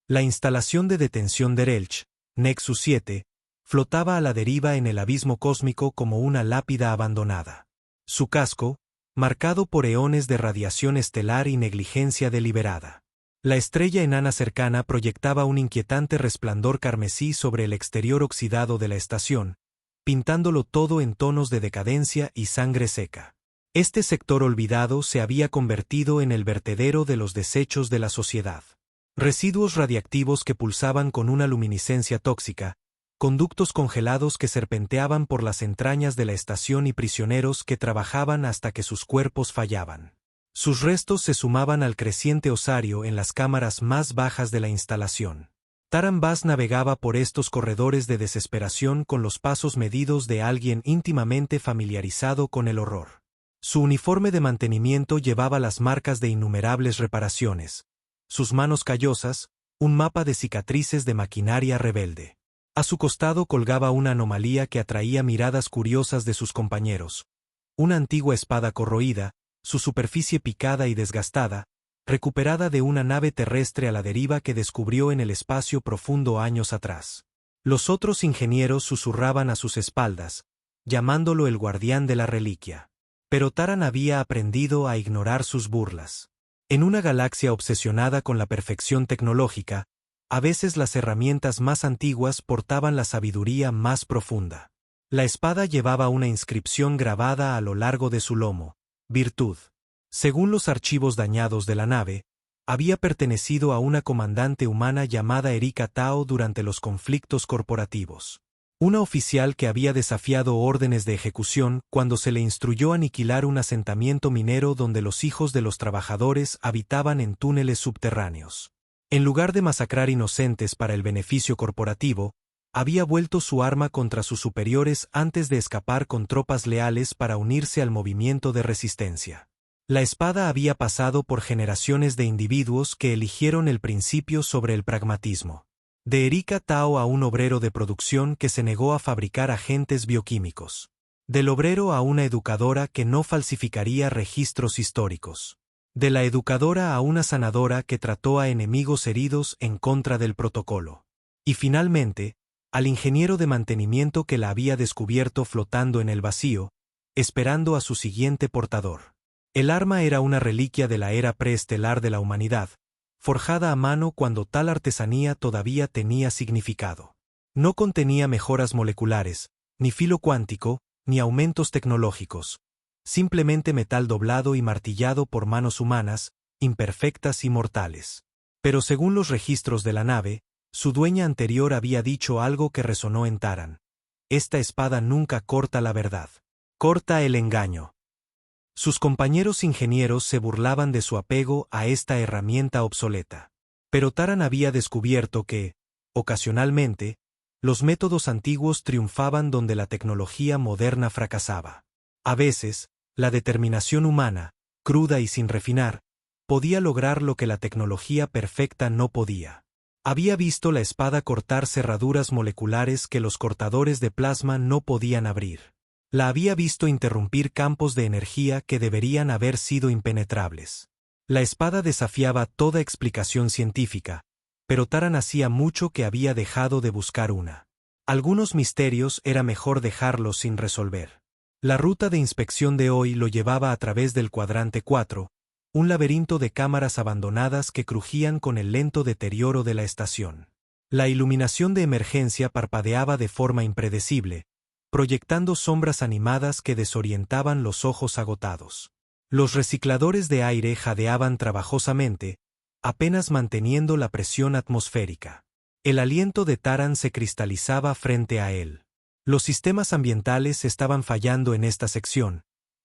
La instalación de detención de Relch, Nexus 7, flotaba a la deriva en el abismo cósmico como una lápida abandonada. Su casco, marcado por eones de radiación estelar y negligencia deliberada. La estrella enana cercana proyectaba un inquietante resplandor carmesí sobre el exterior oxidado de la estación, pintándolo todo en tonos de decadencia y sangre seca. Este sector olvidado se había convertido en el vertedero de los desechos de la sociedad. Residuos radiactivos que pulsaban con una luminiscencia tóxica, conductos congelados que serpenteaban por las entrañas de la estación y prisioneros que trabajaban hasta que sus cuerpos fallaban. Sus restos se sumaban al creciente osario en las cámaras más bajas de la instalación. Taran Bass navegaba por estos corredores de desesperación con los pasos medidos de alguien íntimamente familiarizado con el horror. Su uniforme de mantenimiento llevaba las marcas de innumerables reparaciones. Sus manos callosas, un mapa de cicatrices de maquinaria rebelde. A su costado colgaba una anomalía que atraía miradas curiosas de sus compañeros. Una antigua espada corroída, su superficie picada y desgastada, recuperada de una nave terrestre a la deriva que descubrió en el espacio profundo años atrás. Los otros ingenieros susurraban a sus espaldas, llamándolo el guardián de la reliquia. Pero Taran había aprendido a ignorar sus burlas. En una galaxia obsesionada con la perfección tecnológica, a veces las herramientas más antiguas portaban la sabiduría más profunda. La espada llevaba una inscripción grabada a lo largo de su lomo: virtud. Según los archivos dañados de la nave, había pertenecido a una comandante humana llamada Erika Tao durante los conflictos corporativos. Una oficial que había desafiado órdenes de ejecución cuando se le instruyó aniquilar un asentamiento minero donde los hijos de los trabajadores habitaban en túneles subterráneos. En lugar de masacrar inocentes para el beneficio corporativo, había vuelto su arma contra sus superiores antes de escapar con tropas leales para unirse al movimiento de resistencia. La espada había pasado por generaciones de individuos que eligieron el principio sobre el pragmatismo. De Erika Tao a un obrero de producción que se negó a fabricar agentes bioquímicos. Del obrero a una educadora que no falsificaría registros históricos. De la educadora a una sanadora que trató a enemigos heridos en contra del protocolo. Y finalmente, al ingeniero de mantenimiento que la había descubierto flotando en el vacío, esperando a su siguiente portador. El arma era una reliquia de la era preestelar de la humanidad, forjada a mano cuando tal artesanía todavía tenía significado. No contenía mejoras moleculares, ni filo cuántico, ni aumentos tecnológicos. Simplemente metal doblado y martillado por manos humanas, imperfectas y mortales. Pero según los registros de la nave, su dueña anterior había dicho algo que resonó en Taran. Esta espada nunca corta la verdad. Corta el engaño. Sus compañeros ingenieros se burlaban de su apego a esta herramienta obsoleta. Pero Taran había descubierto que, ocasionalmente, los métodos antiguos triunfaban donde la tecnología moderna fracasaba. A veces, la determinación humana, cruda y sin refinar, podía lograr lo que la tecnología perfecta no podía. Había visto la espada cortar cerraduras moleculares que los cortadores de plasma no podían abrir. La había visto interrumpir campos de energía que deberían haber sido impenetrables. La espada desafiaba toda explicación científica, pero Taran hacía mucho que había dejado de buscar una. Algunos misterios era mejor dejarlos sin resolver. La ruta de inspección de hoy lo llevaba a través del cuadrante 4, un laberinto de cámaras abandonadas que crujían con el lento deterioro de la estación. La iluminación de emergencia parpadeaba de forma impredecible, proyectando sombras animadas que desorientaban los ojos agotados. Los recicladores de aire jadeaban trabajosamente, apenas manteniendo la presión atmosférica. El aliento de Taran se cristalizaba frente a él. Los sistemas ambientales estaban fallando en esta sección,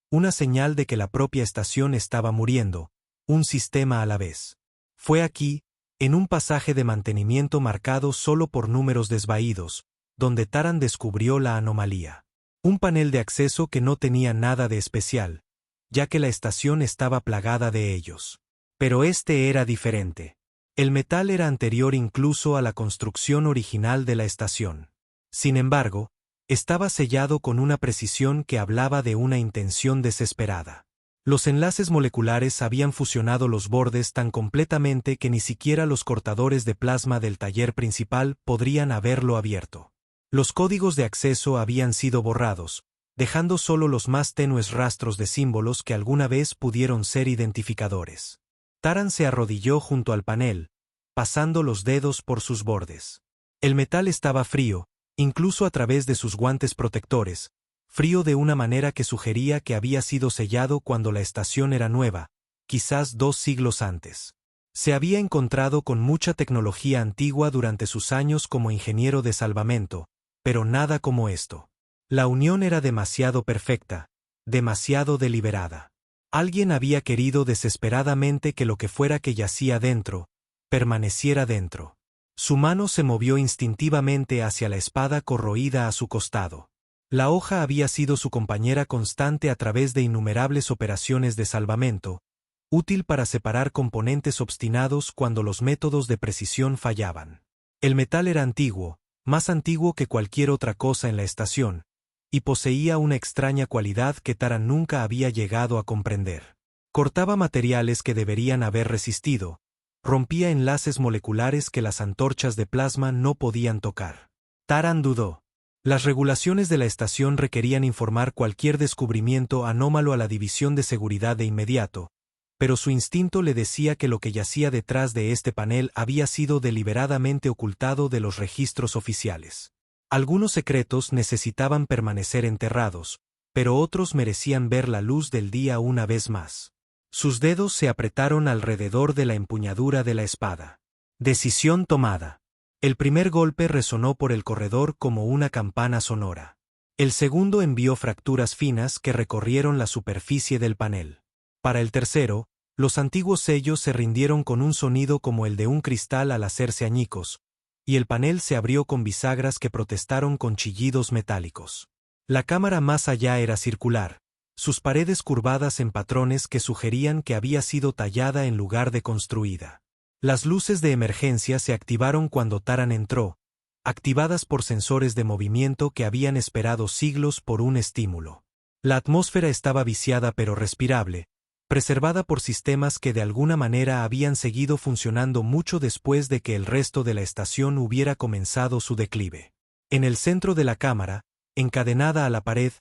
una señal de que la propia estación estaba muriendo, un sistema a la vez. Fue aquí, en un pasaje de mantenimiento marcado solo por números desvaídos, donde Taran descubrió la anomalía. Un panel de acceso que no tenía nada de especial, ya que la estación estaba plagada de ellos. Pero este era diferente. El metal era anterior incluso a la construcción original de la estación. Sin embargo, estaba sellado con una precisión que hablaba de una intención desesperada. Los enlaces moleculares habían fusionado los bordes tan completamente que ni siquiera los cortadores de plasma del taller principal podrían haberlo abierto. Los códigos de acceso habían sido borrados, dejando solo los más tenues rastros de símbolos que alguna vez pudieron ser identificadores. Taran se arrodilló junto al panel, pasando los dedos por sus bordes. El metal estaba frío, incluso a través de sus guantes protectores, frío de una manera que sugería que había sido sellado cuando la estación era nueva, quizás 2 siglos antes. Se había encontrado con mucha tecnología antigua durante sus años como ingeniero de salvamento, pero nada como esto. La unión era demasiado perfecta, demasiado deliberada. Alguien había querido desesperadamente que lo que fuera que yacía dentro, permaneciera dentro. Su mano se movió instintivamente hacia la espada corroída a su costado. La hoja había sido su compañera constante a través de innumerables operaciones de salvamento, útil para separar componentes obstinados cuando los métodos de precisión fallaban. El metal era antiguo, más antiguo que cualquier otra cosa en la estación, y poseía una extraña cualidad que Taran nunca había llegado a comprender. Cortaba materiales que deberían haber resistido, rompía enlaces moleculares que las antorchas de plasma no podían tocar. Taran dudó. Las regulaciones de la estación requerían informar cualquier descubrimiento anómalo a la división de seguridad de inmediato, pero su instinto le decía que lo que yacía detrás de este panel había sido deliberadamente ocultado de los registros oficiales. Algunos secretos necesitaban permanecer enterrados, pero otros merecían ver la luz del día una vez más. Sus dedos se apretaron alrededor de la empuñadura de la espada. Decisión tomada. El primer golpe resonó por el corredor como una campana sonora. El segundo envió fracturas finas que recorrieron la superficie del panel. Para el tercero, los antiguos sellos se rindieron con un sonido como el de un cristal al hacerse añicos, y el panel se abrió con bisagras que protestaron con chillidos metálicos. La cámara más allá era circular, sus paredes curvadas en patrones que sugerían que había sido tallada en lugar de construida. Las luces de emergencia se activaron cuando Taran entró, activadas por sensores de movimiento que habían esperado siglos por un estímulo. La atmósfera estaba viciada pero respirable, preservada por sistemas que de alguna manera habían seguido funcionando mucho después de que el resto de la estación hubiera comenzado su declive. En el centro de la cámara, encadenada a la pared,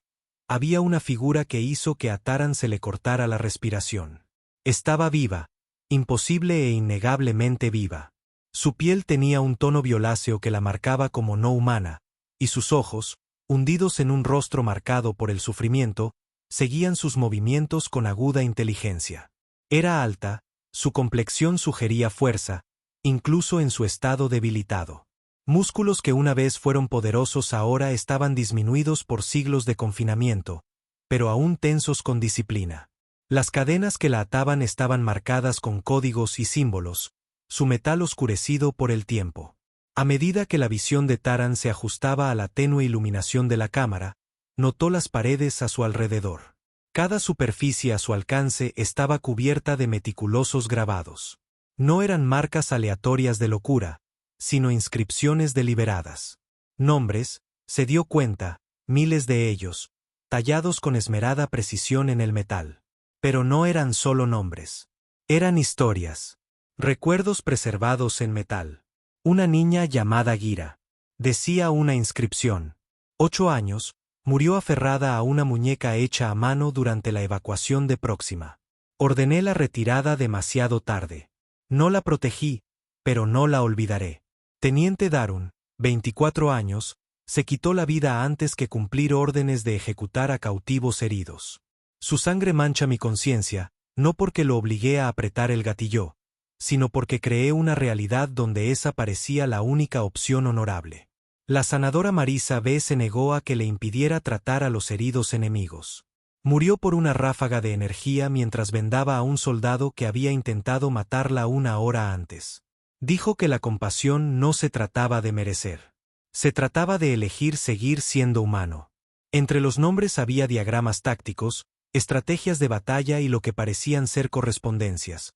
había una figura que hizo que a Taran se le cortara la respiración. Estaba viva, imposible e innegablemente viva. Su piel tenía un tono violáceo que la marcaba como no humana, y sus ojos, hundidos en un rostro marcado por el sufrimiento, seguían sus movimientos con aguda inteligencia. Era alta, su complexión sugería fuerza, incluso en su estado debilitado. Músculos que una vez fueron poderosos ahora estaban disminuidos por siglos de confinamiento, pero aún tensos con disciplina. Las cadenas que la ataban estaban marcadas con códigos y símbolos, su metal oscurecido por el tiempo. A medida que la visión de Taran se ajustaba a la tenue iluminación de la cámara, notó las paredes a su alrededor. Cada superficie a su alcance estaba cubierta de meticulosos grabados. No eran marcas aleatorias de locura, sino inscripciones deliberadas. Nombres, se dio cuenta, miles de ellos, tallados con esmerada precisión en el metal. Pero no eran solo nombres. Eran historias. Recuerdos preservados en metal. Una niña llamada Gira. Decía una inscripción. 8 años, murió aferrada a una muñeca hecha a mano durante la evacuación de Próxima. Ordené la retirada demasiado tarde. No la protegí, pero no la olvidaré. Teniente Darun, 24 años, se quitó la vida antes que cumplir órdenes de ejecutar a cautivos heridos. Su sangre mancha mi conciencia, no porque lo obligué a apretar el gatillo, sino porque creé una realidad donde esa parecía la única opción honorable. La sanadora Marisa B. se negó a que le impidiera tratar a los heridos enemigos. Murió por una ráfaga de energía mientras vendaba a un soldado que había intentado matarla 1 hora antes. Dijo que la compasión no se trataba de merecer. Se trataba de elegir seguir siendo humano. Entre los nombres había diagramas tácticos, estrategias de batalla y lo que parecían ser correspondencias.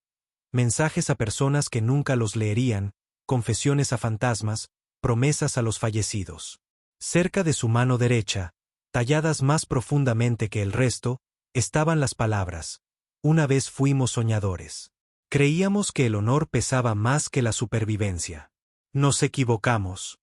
Mensajes a personas que nunca los leerían, confesiones a fantasmas, promesas a los fallecidos. Cerca de su mano derecha, talladas más profundamente que el resto, estaban las palabras: una vez fuimos soñadores. Creíamos que el honor pesaba más que la supervivencia. Nos equivocamos.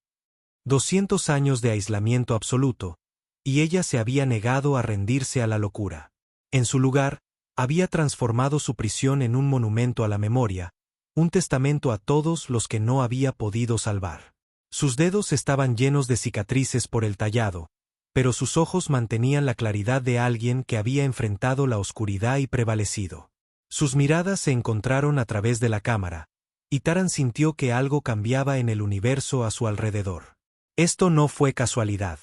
200 años de aislamiento absoluto, y ella se había negado a rendirse a la locura. En su lugar, había transformado su prisión en un monumento a la memoria, un testamento a todos los que no había podido salvar. Sus dedos estaban llenos de cicatrices por el tallado, pero sus ojos mantenían la claridad de alguien que había enfrentado la oscuridad y prevalecido. Sus miradas se encontraron a través de la cámara, y Taran sintió que algo cambiaba en el universo a su alrededor. Esto no fue casualidad.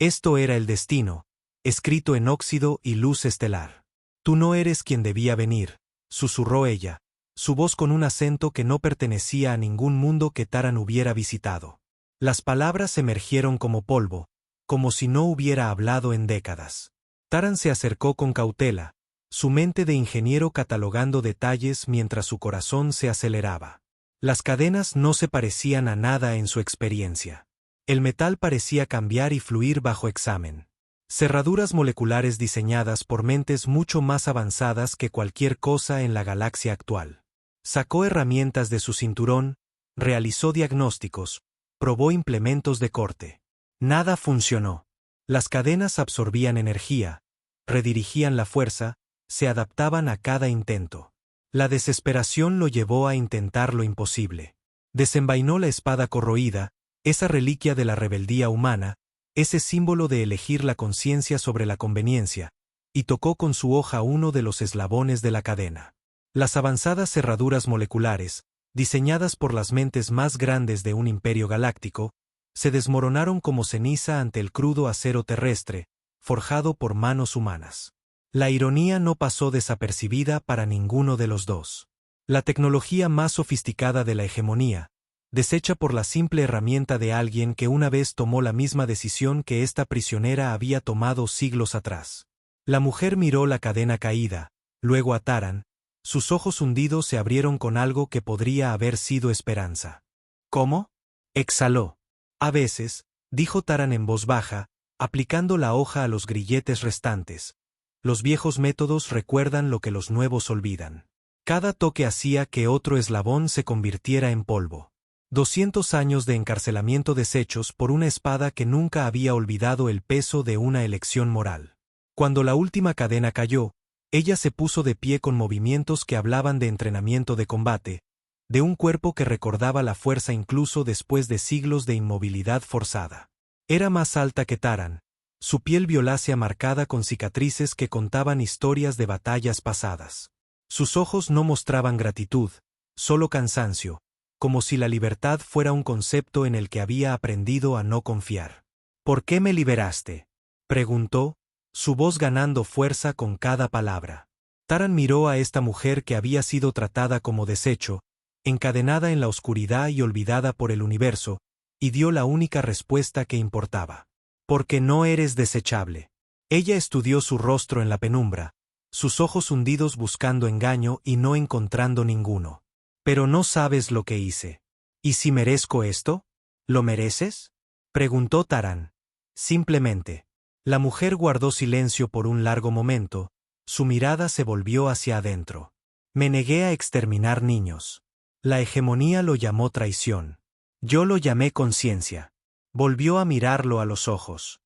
Esto era el destino, escrito en óxido y luz estelar. Tú no eres quien debía venir, susurró ella, su voz con un acento que no pertenecía a ningún mundo que Taran hubiera visitado. Las palabras emergieron como polvo, como si no hubiera hablado en décadas. Taran se acercó con cautela, su mente de ingeniero catalogando detalles mientras su corazón se aceleraba. Las cadenas no se parecían a nada en su experiencia. El metal parecía cambiar y fluir bajo examen. Cerraduras moleculares diseñadas por mentes mucho más avanzadas que cualquier cosa en la galaxia actual. Sacó herramientas de su cinturón, realizó diagnósticos, probó implementos de corte. Nada funcionó. Las cadenas absorbían energía, redirigían la fuerza, se adaptaban a cada intento. La desesperación lo llevó a intentar lo imposible. Desenvainó la espada corroída, esa reliquia de la rebeldía humana, ese símbolo de elegir la conciencia sobre la conveniencia, y tocó con su hoja uno de los eslabones de la cadena. Las avanzadas cerraduras moleculares, diseñadas por las mentes más grandes de un imperio galáctico, se desmoronaron como ceniza ante el crudo acero terrestre, forjado por manos humanas. La ironía no pasó desapercibida para ninguno de los dos. La tecnología más sofisticada de la hegemonía, deshecha por la simple herramienta de alguien que una vez tomó la misma decisión que esta prisionera había tomado siglos atrás. La mujer miró la cadena caída, luego a Taran. Sus ojos hundidos se abrieron con algo que podría haber sido esperanza. ¿Cómo? Exhaló. A veces, dijo Taran en voz baja, aplicando la hoja a los grilletes restantes. Los viejos métodos recuerdan lo que los nuevos olvidan. Cada toque hacía que otro eslabón se convirtiera en polvo. 200 años de encarcelamiento deshechos por una espada que nunca había olvidado el peso de una elección moral. Cuando la última cadena cayó, ella se puso de pie con movimientos que hablaban de entrenamiento de combate, de un cuerpo que recordaba la fuerza incluso después de siglos de inmovilidad forzada. Era más alta que Taran, su piel violácea marcada con cicatrices que contaban historias de batallas pasadas. Sus ojos no mostraban gratitud, solo cansancio, como si la libertad fuera un concepto en el que había aprendido a no confiar. ¿Por qué me liberaste?, preguntó, su voz ganando fuerza con cada palabra. Taran miró a esta mujer que había sido tratada como desecho, encadenada en la oscuridad y olvidada por el universo, y dio la única respuesta que importaba. Porque no eres desechable. Ella estudió su rostro en la penumbra, sus ojos hundidos buscando engaño y no encontrando ninguno. Pero no sabes lo que hice. ¿Y si merezco esto? ¿Lo mereces?, preguntó Taran. Simplemente. La mujer guardó silencio por un largo momento, su mirada se volvió hacia adentro. Me negué a exterminar niños. La hegemonía lo llamó traición. Yo lo llamé conciencia. Volvió a mirarlo a los ojos.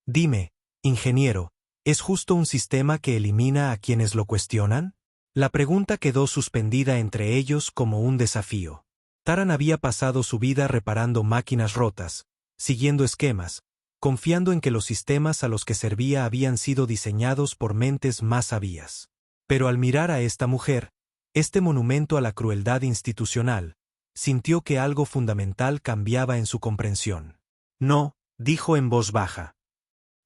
Dime, ingeniero, ¿es justo un sistema que elimina a quienes lo cuestionan? La pregunta quedó suspendida entre ellos como un desafío. Taran había pasado su vida reparando máquinas rotas, siguiendo esquemas, confiando en que los sistemas a los que servía habían sido diseñados por mentes más sabias. Pero al mirar a esta mujer, este monumento a la crueldad institucional, sintió que algo fundamental cambiaba en su comprensión. No, dijo en voz baja.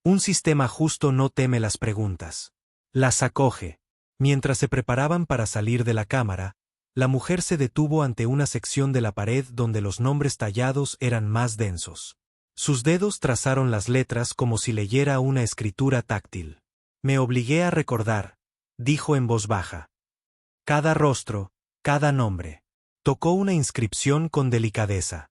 Un sistema justo no teme las preguntas. Las acoge. Mientras se preparaban para salir de la cámara, la mujer se detuvo ante una sección de la pared donde los nombres tallados eran más densos. Sus dedos trazaron las letras como si leyera una escritura táctil. Me obligué a recordar, dijo en voz baja. Cada rostro, cada nombre. Tocó una inscripción con delicadeza.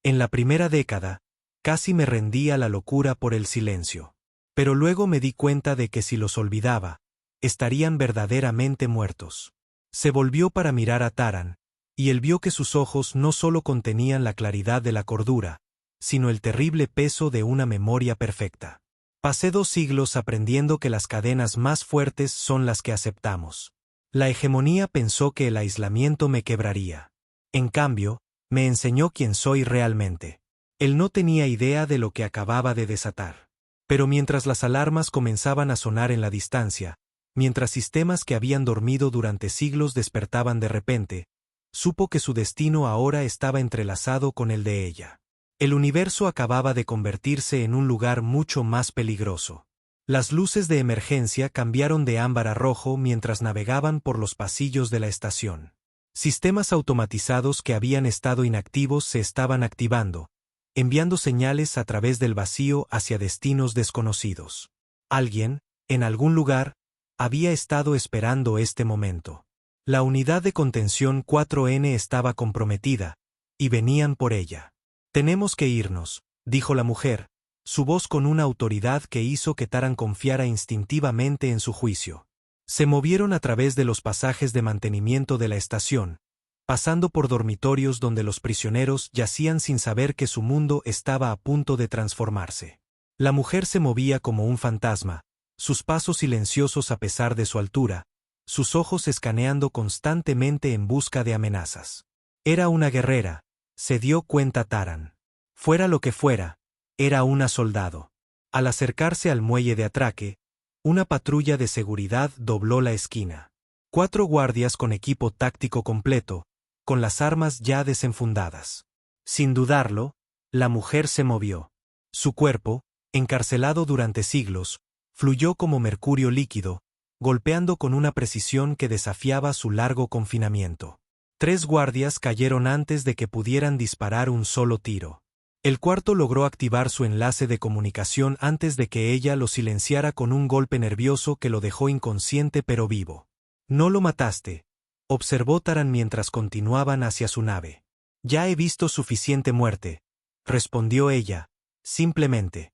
En la primera década, casi me rendí a la locura por el silencio. Pero luego me di cuenta de que si los olvidaba, estarían verdaderamente muertos. Se volvió para mirar a Taran, y él vio que sus ojos no solo contenían la claridad de la cordura, sino el terrible peso de una memoria perfecta. Pasé 2 siglos aprendiendo que las cadenas más fuertes son las que aceptamos. La hegemonía pensó que el aislamiento me quebraría. En cambio, me enseñó quién soy realmente. Él no tenía idea de lo que acababa de desatar. Pero mientras las alarmas comenzaban a sonar en la distancia, mientras sistemas que habían dormido durante siglos despertaban de repente, supo que su destino ahora estaba entrelazado con el de ella. El universo acababa de convertirse en un lugar mucho más peligroso. Las luces de emergencia cambiaron de ámbar a rojo mientras navegaban por los pasillos de la estación. Sistemas automatizados que habían estado inactivos se estaban activando, enviando señales a través del vacío hacia destinos desconocidos. Alguien, en algún lugar, había estado esperando este momento. La unidad de contención 4N estaba comprometida, y venían por ella. «Tenemos que irnos», dijo la mujer, su voz con una autoridad que hizo que Taran confiara instintivamente en su juicio. Se movieron a través de los pasajes de mantenimiento de la estación, pasando por dormitorios donde los prisioneros yacían sin saber que su mundo estaba a punto de transformarse. La mujer se movía como un fantasma, sus pasos silenciosos a pesar de su altura, sus ojos escaneando constantemente en busca de amenazas. Era una guerrera, se dio cuenta Taran. Fuera lo que fuera, era una soldado. Al acercarse al muelle de atraque, una patrulla de seguridad dobló la esquina. 4 guardias con equipo táctico completo, con las armas ya desenfundadas. Sin dudarlo, la mujer se movió. Su cuerpo, encarcelado durante siglos, fluyó como mercurio líquido, golpeando con una precisión que desafiaba su largo confinamiento. 3 guardias cayeron antes de que pudieran disparar un solo tiro. El cuarto logró activar su enlace de comunicación antes de que ella lo silenciara con un golpe nervioso que lo dejó inconsciente pero vivo. «No lo mataste», observó Taran mientras continuaban hacia su nave. «Ya he visto suficiente muerte», respondió ella, simplemente.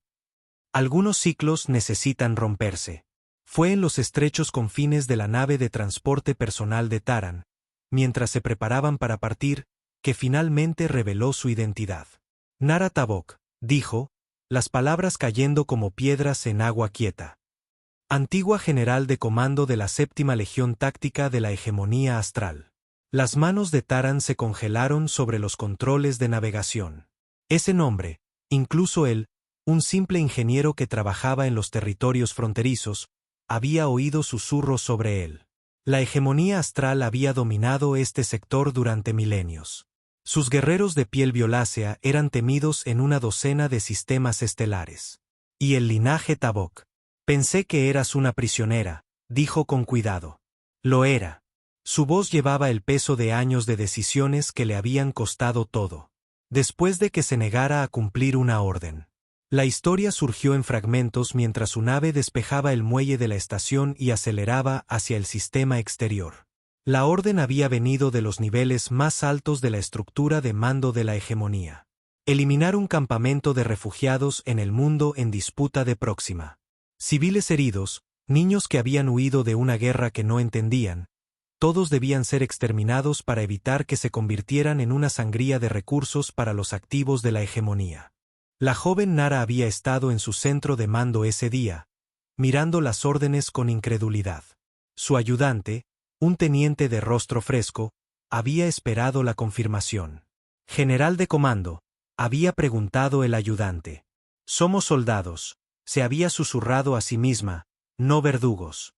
«Algunos ciclos necesitan romperse». Fue en los estrechos confines de la nave de transporte personal de Taran, mientras se preparaban para partir, que finalmente reveló su identidad. «Nara Tavok», dijo, las palabras cayendo como piedras en agua quieta. Antigua general de comando de la 7ª Legión Táctica de la Hegemonía Astral. Las manos de Taran se congelaron sobre los controles de navegación. Ese nombre, incluso él, un simple ingeniero que trabajaba en los territorios fronterizos, había oído susurros sobre él. La hegemonía astral había dominado este sector durante milenios. Sus guerreros de piel violácea eran temidos en una docena de sistemas estelares. Y el linaje Tavok. «Pensé que eras una prisionera», dijo con cuidado. Lo era. Su voz llevaba el peso de años de decisiones que le habían costado todo. Después de que se negara a cumplir una orden. La historia surgió en fragmentos mientras su nave despejaba el muelle de la estación y aceleraba hacia el sistema exterior. La orden había venido de los niveles más altos de la estructura de mando de la hegemonía. Eliminar un campamento de refugiados en el mundo en disputa de Próxima. Civiles heridos, niños que habían huido de una guerra que no entendían, todos debían ser exterminados para evitar que se convirtieran en una sangría de recursos para los activos de la hegemonía. La joven Nara había estado en su centro de mando ese día, mirando las órdenes con incredulidad. Su ayudante, un teniente de rostro fresco, había esperado la confirmación. «General de comando», había preguntado el ayudante. «Somos soldados», se había susurrado a sí misma, «no verdugos».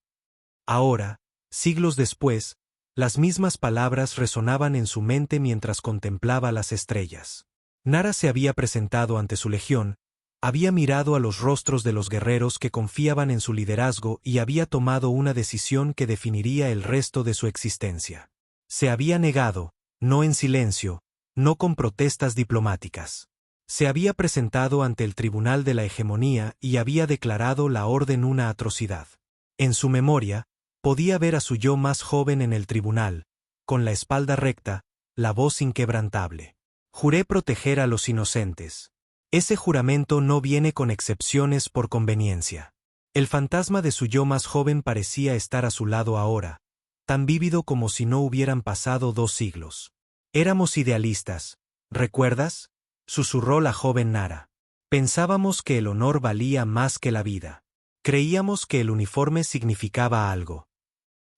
Ahora, siglos después, las mismas palabras resonaban en su mente mientras contemplaba las estrellas. Nara se había presentado ante su legión, había mirado a los rostros de los guerreros que confiaban en su liderazgo y había tomado una decisión que definiría el resto de su existencia. Se había negado, no en silencio, no con protestas diplomáticas. Se había presentado ante el tribunal de la hegemonía y había declarado la orden una atrocidad. En su memoria, podía ver a su yo más joven en el tribunal, con la espalda recta, la voz inquebrantable. «Juré proteger a los inocentes. Ese juramento no viene con excepciones por conveniencia. El fantasma de su yo más joven parecía estar a su lado ahora, tan vívido como si no hubieran pasado 2 siglos. Éramos idealistas, ¿recuerdas?, susurró la joven Nara. Pensábamos que el honor valía más que la vida. Creíamos que el uniforme significaba algo.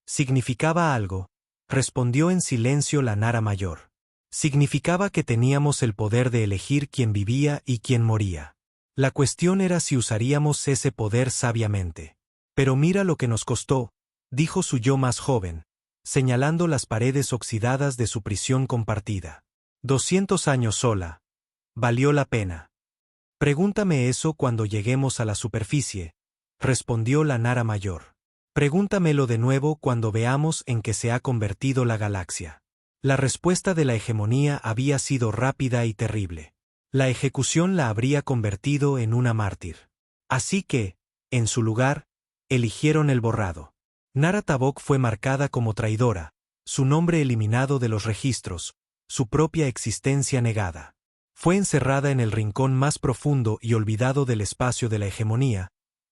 Significaba algo, respondió en silencio la Nara mayor. Significaba que teníamos el poder de elegir quién vivía y quién moría. La cuestión era si usaríamos ese poder sabiamente. Pero mira lo que nos costó, dijo su yo más joven, señalando las paredes oxidadas de su prisión compartida. 200 años sola. Valió la pena. Pregúntame eso cuando lleguemos a la superficie, respondió la Nara mayor. Pregúntamelo de nuevo cuando veamos en qué se ha convertido la galaxia. La respuesta de la hegemonía había sido rápida y terrible. La ejecución la habría convertido en una mártir. Así que, en su lugar, eligieron el borrado. Nara Tavok fue marcada como traidora, su nombre eliminado de los registros, su propia existencia negada. Fue encerrada en el rincón más profundo y olvidado del espacio de la hegemonía,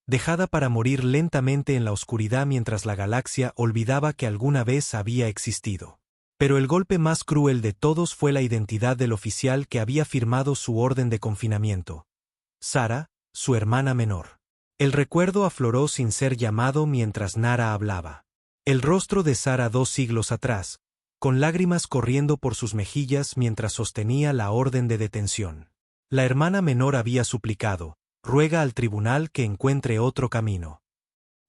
dejada para morir lentamente en la oscuridad mientras la galaxia olvidaba que alguna vez había existido. Pero el golpe más cruel de todos fue la identidad del oficial que había firmado su orden de confinamiento. Sara, su hermana menor. El recuerdo afloró sin ser llamado mientras Nara hablaba. El rostro de Sara 2 siglos atrás, con lágrimas corriendo por sus mejillas mientras sostenía la orden de detención. La hermana menor había suplicado, ruega al tribunal que encuentre otro camino.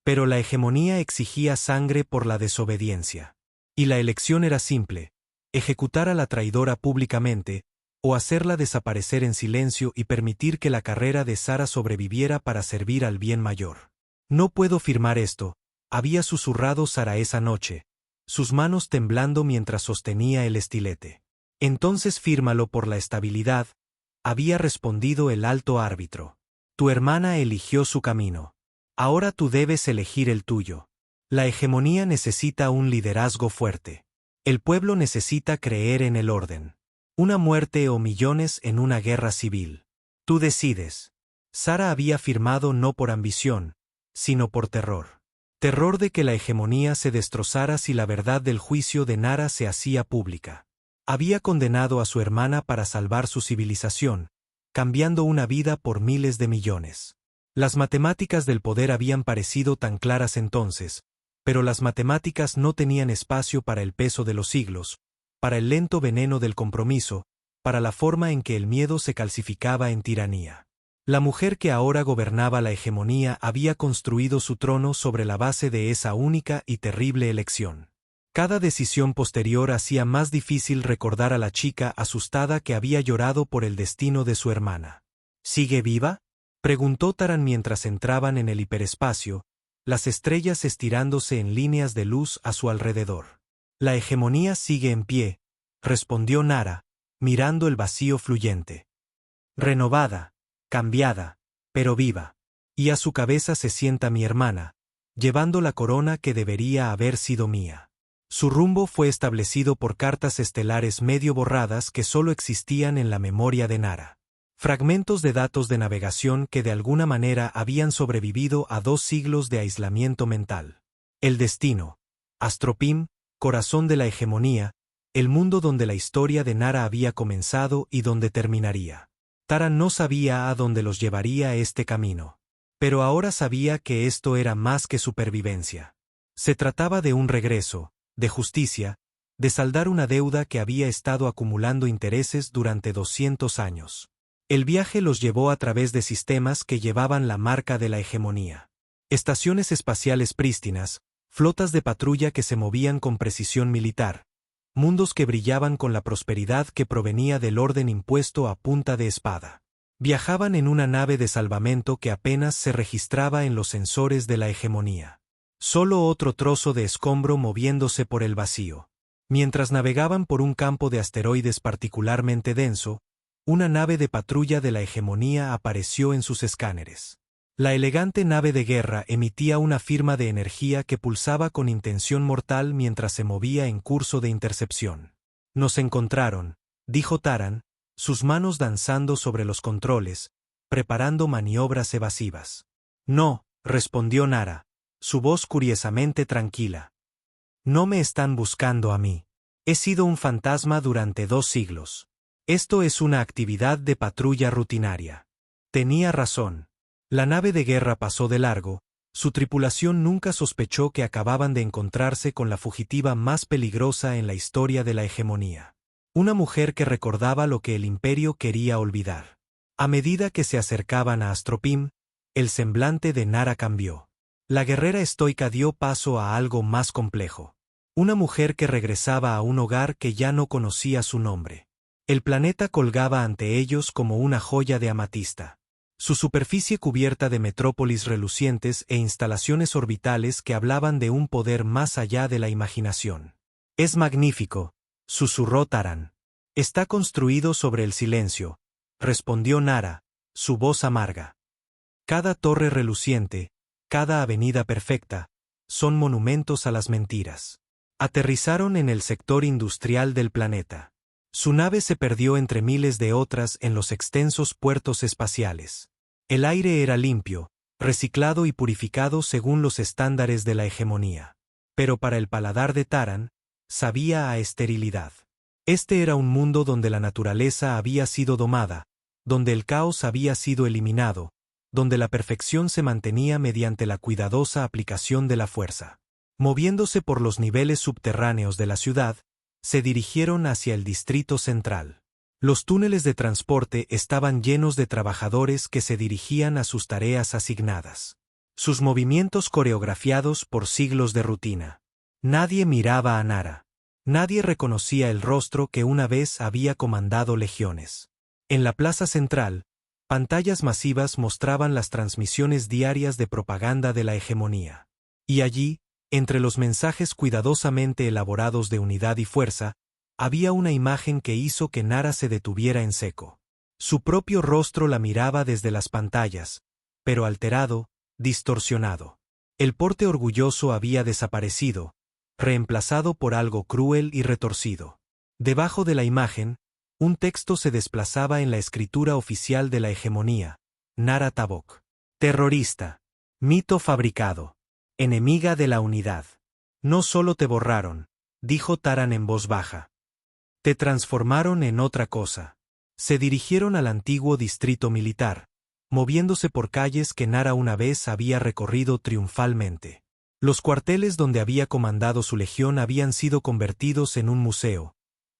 Pero la hegemonía exigía sangre por la desobediencia. Y la elección era simple: ejecutar a la traidora públicamente, o hacerla desaparecer en silencio y permitir que la carrera de Sara sobreviviera para servir al bien mayor. No puedo firmar esto, había susurrado Sara esa noche, sus manos temblando mientras sostenía el estilete. Entonces fírmalo por la estabilidad, había respondido el alto árbitro. Tu hermana eligió su camino. Ahora tú debes elegir el tuyo. La hegemonía necesita un liderazgo fuerte. El pueblo necesita creer en el orden. Una muerte o millones en una guerra civil. Tú decides. Sara había firmado no por ambición, sino por terror. Terror de que la hegemonía se destrozara si la verdad del juicio de Nara se hacía pública. Había condenado a su hermana para salvar su civilización, cambiando una vida por miles de millones. Las matemáticas del poder habían parecido tan claras entonces, pero las matemáticas no tenían espacio para el peso de los siglos, para el lento veneno del compromiso, para la forma en que el miedo se calcificaba en tiranía. La mujer que ahora gobernaba la hegemonía había construido su trono sobre la base de esa única y terrible elección. Cada decisión posterior hacía más difícil recordar a la chica asustada que había llorado por el destino de su hermana. ¿Sigue viva?, preguntó Taran mientras entraban en el hiperespacio, las estrellas estirándose en líneas de luz a su alrededor. La hegemonía sigue en pie, respondió Nara, mirando el vacío fluyente. Renovada, cambiada, pero viva. Y a su cabeza se sienta mi hermana, llevando la corona que debería haber sido mía. Su rumbo fue establecido por cartas estelares medio borradas que solo existían en la memoria de Nara. Fragmentos de datos de navegación que de alguna manera habían sobrevivido a 2 siglos de aislamiento mental. El destino. Astropim, corazón de la hegemonía, el mundo donde la historia de Nara había comenzado y donde terminaría. Taran no sabía a dónde los llevaría este camino. Pero ahora sabía que esto era más que supervivencia. Se trataba de un regreso, de justicia, de saldar una deuda que había estado acumulando intereses durante 200 años. El viaje los llevó a través de sistemas que llevaban la marca de la hegemonía. Estaciones espaciales prístinas, flotas de patrulla que se movían con precisión militar, mundos que brillaban con la prosperidad que provenía del orden impuesto a punta de espada. Viajaban en una nave de salvamento que apenas se registraba en los sensores de la hegemonía. Solo otro trozo de escombro moviéndose por el vacío. Mientras navegaban por un campo de asteroides particularmente denso, una nave de patrulla de la hegemonía apareció en sus escáneres. La elegante nave de guerra emitía una firma de energía que pulsaba con intención mortal mientras se movía en curso de intercepción. Nos encontraron, dijo Taran, sus manos danzando sobre los controles, preparando maniobras evasivas. No, respondió Nara, su voz curiosamente tranquila. No me están buscando a mí. He sido un fantasma durante 2 siglos. Esto es una actividad de patrulla rutinaria. Tenía razón. La nave de guerra pasó de largo, su tripulación nunca sospechó que acababan de encontrarse con la fugitiva más peligrosa en la historia de la hegemonía. Una mujer que recordaba lo que el imperio quería olvidar. A medida que se acercaban a Astropim, el semblante de Nara cambió. La guerrera estoica dio paso a algo más complejo. Una mujer que regresaba a un hogar que ya no conocía su nombre. El planeta colgaba ante ellos como una joya de amatista. Su superficie cubierta de metrópolis relucientes e instalaciones orbitales que hablaban de un poder más allá de la imaginación. Es magnífico, susurró Taran. Está construido sobre el silencio, respondió Nara, su voz amarga. Cada torre reluciente, cada avenida perfecta, son monumentos a las mentiras. Aterrizaron en el sector industrial del planeta. Su nave se perdió entre miles de otras en los extensos puertos espaciales. El aire era limpio, reciclado y purificado según los estándares de la hegemonía. Pero para el paladar de Taran, sabía a esterilidad. Este era un mundo donde la naturaleza había sido domada, donde el caos había sido eliminado, donde la perfección se mantenía mediante la cuidadosa aplicación de la fuerza. Moviéndose por los niveles subterráneos de la ciudad, se dirigieron hacia el distrito central. Los túneles de transporte estaban llenos de trabajadores que se dirigían a sus tareas asignadas. Sus movimientos coreografiados por siglos de rutina. Nadie miraba a Nara. Nadie reconocía el rostro que una vez había comandado legiones. En la plaza central, pantallas masivas mostraban las transmisiones diarias de propaganda de la hegemonía. Y allí, entre los mensajes cuidadosamente elaborados de unidad y fuerza, había una imagen que hizo que Nara se detuviera en seco. Su propio rostro la miraba desde las pantallas, pero alterado, distorsionado. El porte orgulloso había desaparecido, reemplazado por algo cruel y retorcido. Debajo de la imagen, un texto se desplazaba en la escritura oficial de la hegemonía: Nara Tavok. Terrorista. Mito fabricado. Enemiga de la unidad. No solo te borraron, dijo Taran en voz baja. Te transformaron en otra cosa. Se dirigieron al antiguo distrito militar, moviéndose por calles que Nara una vez había recorrido triunfalmente. Los cuarteles donde había comandado su legión habían sido convertidos en un museo,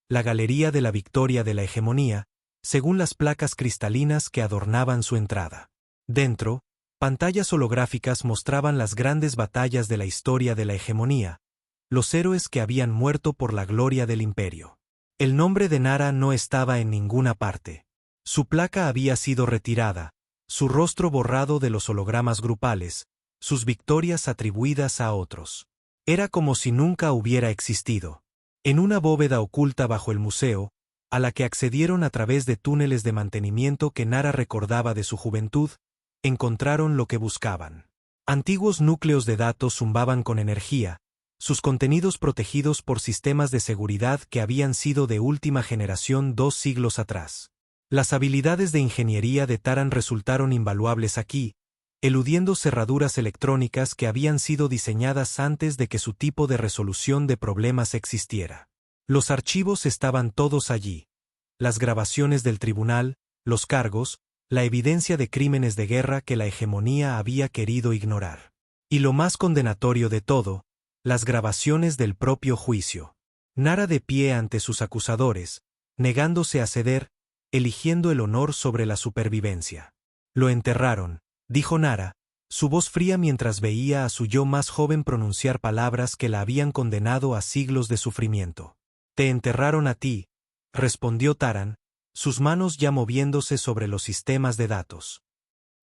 la Galería de la Victoria de la Hegemonía, según las placas cristalinas que adornaban su entrada. Dentro, pantallas holográficas mostraban las grandes batallas de la historia de la hegemonía, los héroes que habían muerto por la gloria del imperio. El nombre de Nara no estaba en ninguna parte. Su placa había sido retirada, su rostro borrado de los hologramas grupales, sus victorias atribuidas a otros. Era como si nunca hubiera existido. En una bóveda oculta bajo el museo, a la que accedieron a través de túneles de mantenimiento que Nara recordaba de su juventud, encontraron lo que buscaban. Antiguos núcleos de datos zumbaban con energía, sus contenidos protegidos por sistemas de seguridad que habían sido de última generación 2 siglos atrás. Las habilidades de ingeniería de Taran resultaron invaluables aquí, eludiendo cerraduras electrónicas que habían sido diseñadas antes de que su tipo de resolución de problemas existiera. Los archivos estaban todos allí. Las grabaciones del tribunal, los cargos, la evidencia de crímenes de guerra que la hegemonía había querido ignorar. Y lo más condenatorio de todo, las grabaciones del propio juicio. Nara de pie ante sus acusadores, negándose a ceder, eligiendo el honor sobre la supervivencia. Lo enterraron, dijo Nara, su voz fría mientras veía a su yo más joven pronunciar palabras que la habían condenado a siglos de sufrimiento. Te enterraron a ti, respondió Taran, sus manos ya moviéndose sobre los sistemas de datos.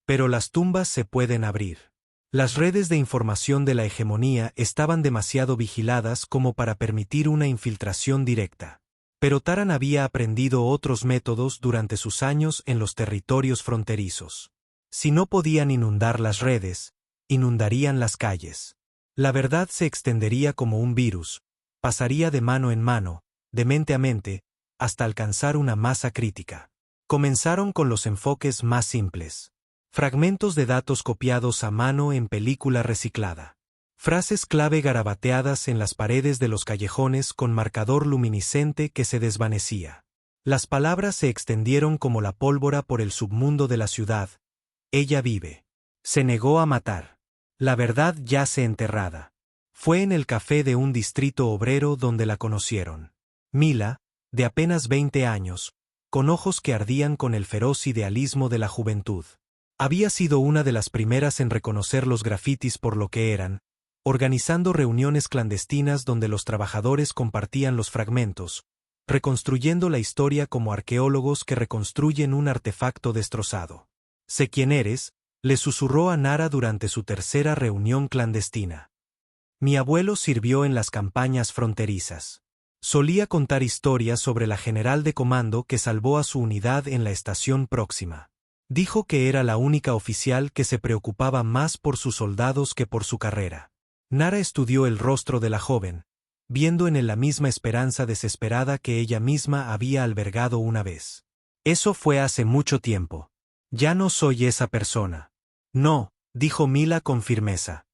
Pero las tumbas se pueden abrir. Las redes de información de la hegemonía estaban demasiado vigiladas como para permitir una infiltración directa. Pero Taran había aprendido otros métodos durante sus años en los territorios fronterizos. Si no podían inundar las redes, inundarían las calles. La verdad se extendería como un virus, pasaría de mano en mano, de mente a mente, hasta alcanzar una masa crítica. Comenzaron con los enfoques más simples. Fragmentos de datos copiados a mano en película reciclada. Frases clave garabateadas en las paredes de los callejones con marcador luminiscente que se desvanecía. Las palabras se extendieron como la pólvora por el submundo de la ciudad. Ella vive. Se negó a matar. La verdad yace enterrada. Fue en el café de un distrito obrero donde la conocieron. Mila, de apenas 20 años, con ojos que ardían con el feroz idealismo de la juventud. Había sido una de las primeras en reconocer los grafitis por lo que eran, organizando reuniones clandestinas donde los trabajadores compartían los fragmentos, reconstruyendo la historia como arqueólogos que reconstruyen un artefacto destrozado. «Sé quién eres», le susurró a Nara durante su tercera reunión clandestina. «Mi abuelo sirvió en las campañas fronterizas. Solía contar historias sobre la general de comando que salvó a su unidad en la estación próxima. Dijo que era la única oficial que se preocupaba más por sus soldados que por su carrera». Nara estudió el rostro de la joven, viendo en él la misma esperanza desesperada que ella misma había albergado una vez. «Eso fue hace mucho tiempo. Ya no soy esa persona». «No», dijo Mila con firmeza.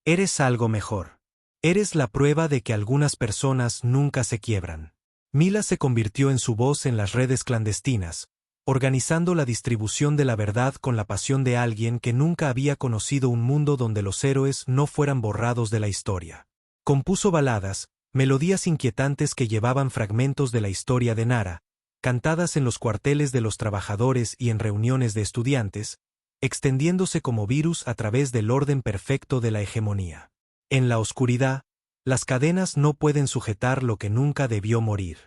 «Eres algo mejor. Eres la prueba de que algunas personas nunca se quiebran». Mila se convirtió en su voz en las redes clandestinas, organizando la distribución de la verdad con la pasión de alguien que nunca había conocido un mundo donde los héroes no fueran borrados de la historia. Compuso baladas, melodías inquietantes que llevaban fragmentos de la historia de Nara, cantadas en los cuarteles de los trabajadores y en reuniones de estudiantes, extendiéndose como virus a través del orden perfecto de la hegemonía. En la oscuridad, las cadenas no pueden sujetar lo que nunca debió morir.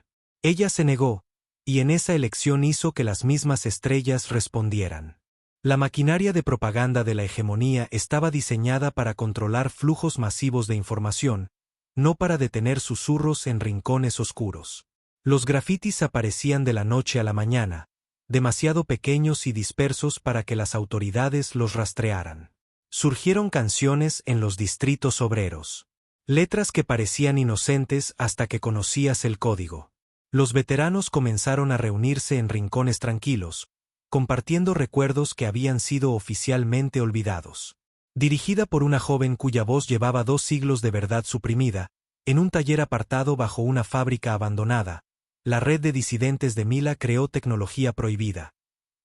Ella se negó, y en esa elección hizo que las mismas estrellas respondieran. La maquinaria de propaganda de la hegemonía estaba diseñada para controlar flujos masivos de información, no para detener susurros en rincones oscuros. Los grafitis aparecían de la noche a la mañana, demasiado pequeños y dispersos para que las autoridades los rastrearan. Surgieron canciones en los distritos obreros. Letras que parecían inocentes hasta que conocías el código. Los veteranos comenzaron a reunirse en rincones tranquilos, compartiendo recuerdos que habían sido oficialmente olvidados. Dirigida por una joven cuya voz llevaba 2 siglos de verdad suprimida, en un taller apartado bajo una fábrica abandonada, la red de disidentes de Mila creó tecnología prohibida.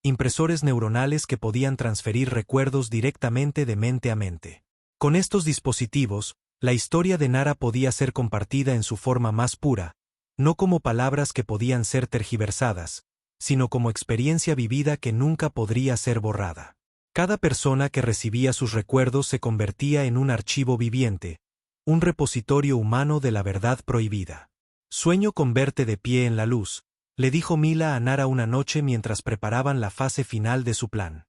Impresores neuronales que podían transferir recuerdos directamente de mente a mente. Con estos dispositivos, la historia de Nara podía ser compartida en su forma más pura, no como palabras que podían ser tergiversadas, sino como experiencia vivida que nunca podría ser borrada. Cada persona que recibía sus recuerdos se convertía en un archivo viviente, un repositorio humano de la verdad prohibida. «Sueño con verte de pie en la luz», le dijo Mila a Nara una noche mientras preparaban la fase final de su plan.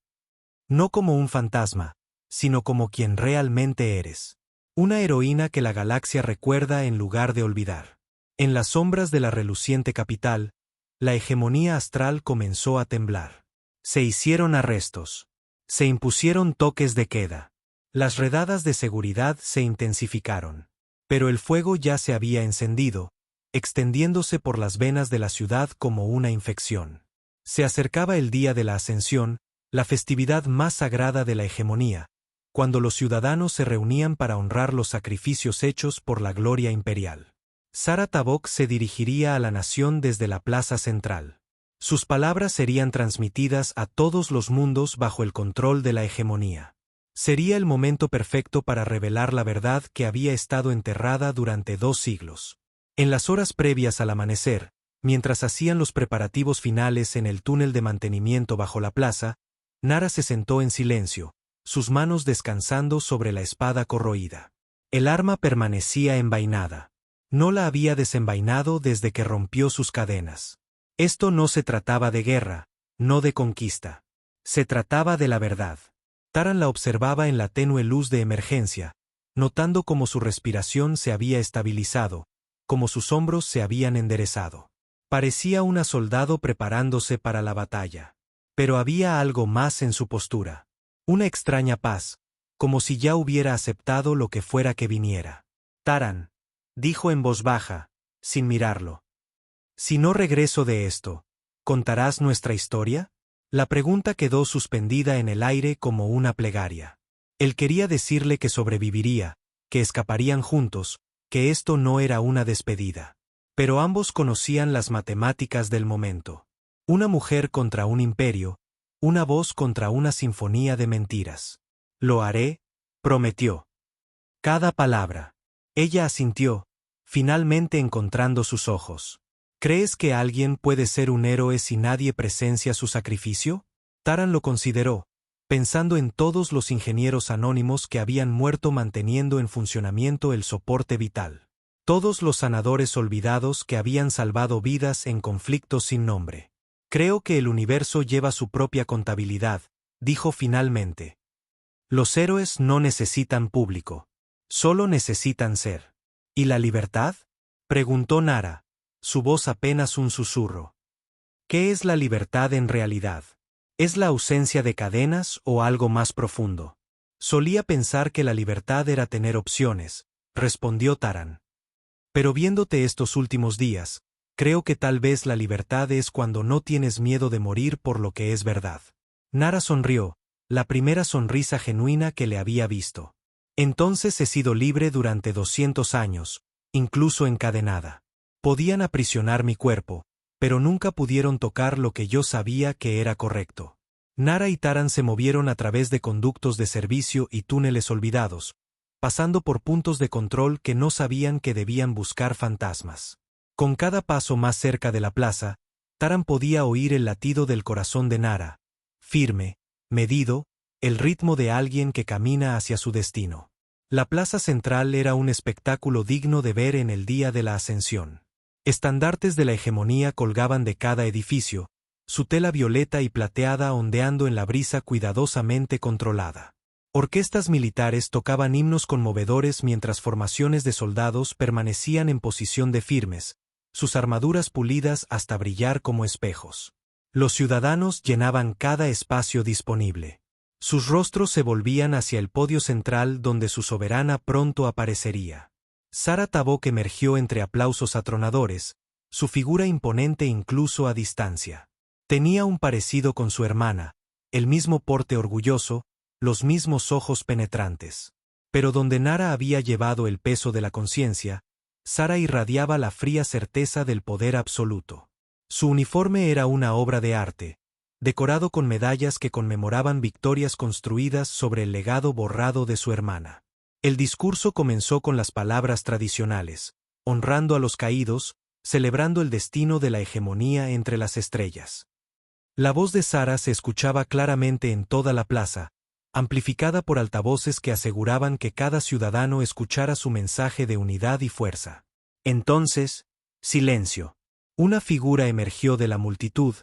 «No como un fantasma, sino como quien realmente eres. Una heroína que la galaxia recuerda en lugar de olvidar». En las sombras de la reluciente capital, la hegemonía astral comenzó a temblar. Se hicieron arrestos. Se impusieron toques de queda. Las redadas de seguridad se intensificaron. Pero el fuego ya se había encendido, extendiéndose por las venas de la ciudad como una infección. Se acercaba el día de la Ascensión, la festividad más sagrada de la hegemonía, cuando los ciudadanos se reunían para honrar los sacrificios hechos por la gloria imperial. Sara Tabok se dirigiría a la nación desde la plaza central. Sus palabras serían transmitidas a todos los mundos bajo el control de la hegemonía. Sería el momento perfecto para revelar la verdad que había estado enterrada durante 2 siglos. En las horas previas al amanecer, mientras hacían los preparativos finales en el túnel de mantenimiento bajo la plaza, Nara se sentó en silencio, sus manos descansando sobre la espada corroída. El arma permanecía envainada. No la había desenvainado desde que rompió sus cadenas. Esto no se trataba de guerra, no de conquista. Se trataba de la verdad. Taran la observaba en la tenue luz de emergencia, notando cómo su respiración se había estabilizado, cómo sus hombros se habían enderezado. Parecía una soldado preparándose para la batalla. Pero había algo más en su postura. Una extraña paz, como si ya hubiera aceptado lo que fuera que viniera. «Taran», dijo en voz baja, sin mirarlo. «Si no regreso de esto, ¿contarás nuestra historia?». La pregunta quedó suspendida en el aire como una plegaria. Él quería decirle que sobreviviría, que escaparían juntos, que esto no era una despedida. Pero ambos conocían las matemáticas del momento. Una mujer contra un imperio, una voz contra una sinfonía de mentiras. Lo haré, prometió. Cada palabra. Ella asintió, finalmente encontrando sus ojos. ¿Crees que alguien puede ser un héroe si nadie presencia su sacrificio? Taran lo consideró, pensando en todos los ingenieros anónimos que habían muerto manteniendo en funcionamiento el soporte vital. Todos los sanadores olvidados que habían salvado vidas en conflictos sin nombre. Creo que el universo lleva su propia contabilidad, dijo finalmente. Los héroes no necesitan público. Solo necesitan ser. ¿Y la libertad? Preguntó Nara, su voz apenas un susurro. ¿Qué es la libertad en realidad? ¿Es la ausencia de cadenas o algo más profundo? Solía pensar que la libertad era tener opciones, respondió Taran. Pero viéndote estos últimos días, creo que tal vez la libertad es cuando no tienes miedo de morir por lo que es verdad. Nara sonrió, la primera sonrisa genuina que le había visto. Entonces he sido libre durante 200 años, incluso encadenada. Podían aprisionar mi cuerpo, pero nunca pudieron tocar lo que yo sabía que era correcto. Nara y Taran se movieron a través de conductos de servicio y túneles olvidados, pasando por puntos de control que no sabían que debían buscar fantasmas. Con cada paso más cerca de la plaza, Taran podía oír el latido del corazón de Nara, firme, medido, el ritmo de alguien que camina hacia su destino. La plaza central era un espectáculo digno de ver en el día de la ascensión. Estandartes de la hegemonía colgaban de cada edificio, su tela violeta y plateada ondeando en la brisa cuidadosamente controlada. Orquestas militares tocaban himnos conmovedores mientras formaciones de soldados permanecían en posición de firmes, sus armaduras pulidas hasta brillar como espejos. Los ciudadanos llenaban cada espacio disponible. Sus rostros se volvían hacia el podio central donde su soberana pronto aparecería. Sara Tabok emergió entre aplausos atronadores, su figura imponente incluso a distancia. Tenía un parecido con su hermana, el mismo porte orgulloso, los mismos ojos penetrantes. Pero donde Nara había llevado el peso de la conciencia, Sara irradiaba la fría certeza del poder absoluto. Su uniforme era una obra de arte, decorado con medallas que conmemoraban victorias construidas sobre el legado borrado de su hermana. El discurso comenzó con las palabras tradicionales, honrando a los caídos, celebrando el destino de la hegemonía entre las estrellas. La voz de Sara se escuchaba claramente en toda la plaza, amplificada por altavoces que aseguraban que cada ciudadano escuchara su mensaje de unidad y fuerza. Entonces, silencio. Una figura emergió de la multitud,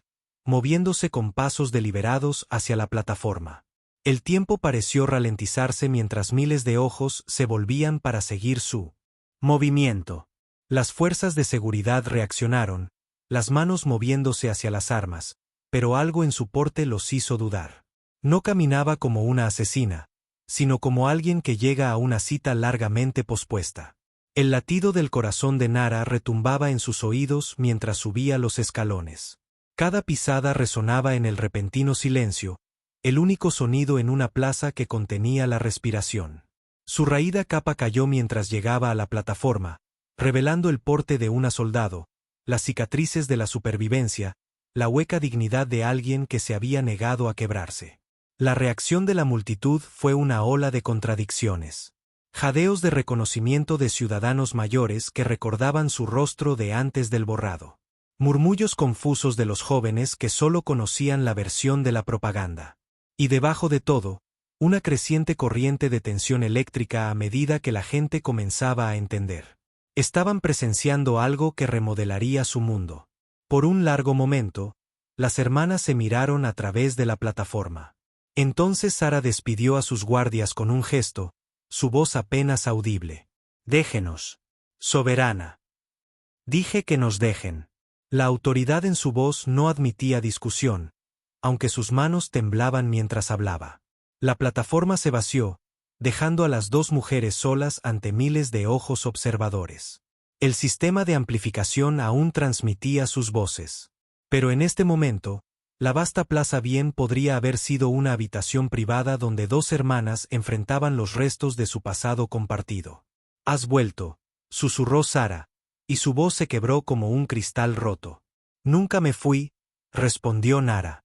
moviéndose con pasos deliberados hacia la plataforma. El tiempo pareció ralentizarse mientras miles de ojos se volvían para seguir su movimiento. Las fuerzas de seguridad reaccionaron, las manos moviéndose hacia las armas, pero algo en su porte los hizo dudar. No caminaba como una asesina, sino como alguien que llega a una cita largamente pospuesta. El latido del corazón de Nara retumbaba en sus oídos mientras subía los escalones. Cada pisada resonaba en el repentino silencio, el único sonido en una plaza que contenía la respiración. Su raída capa cayó mientras llegaba a la plataforma, revelando el porte de una soldado, las cicatrices de la supervivencia, la hueca dignidad de alguien que se había negado a quebrarse. La reacción de la multitud fue una ola de contradicciones. Jadeos de reconocimiento de ciudadanos mayores que recordaban su rostro de antes del borrado. Murmullos confusos de los jóvenes que solo conocían la versión de la propaganda. Y debajo de todo, una creciente corriente de tensión eléctrica a medida que la gente comenzaba a entender. Estaban presenciando algo que remodelaría su mundo. Por un largo momento, las hermanas se miraron a través de la plataforma. Entonces Sara despidió a sus guardias con un gesto, su voz apenas audible. «Déjenos, soberana». «Dije que nos dejen». La autoridad en su voz no admitía discusión, aunque sus manos temblaban mientras hablaba. La plataforma se vació, dejando a las dos mujeres solas ante miles de ojos observadores. El sistema de amplificación aún transmitía sus voces. Pero en este momento, La vasta plaza bien podría haber sido una habitación privada donde dos hermanas enfrentaban los restos de su pasado compartido. «Has vuelto», susurró Sara, y su voz se quebró como un cristal roto. «Nunca me fui», respondió Nara.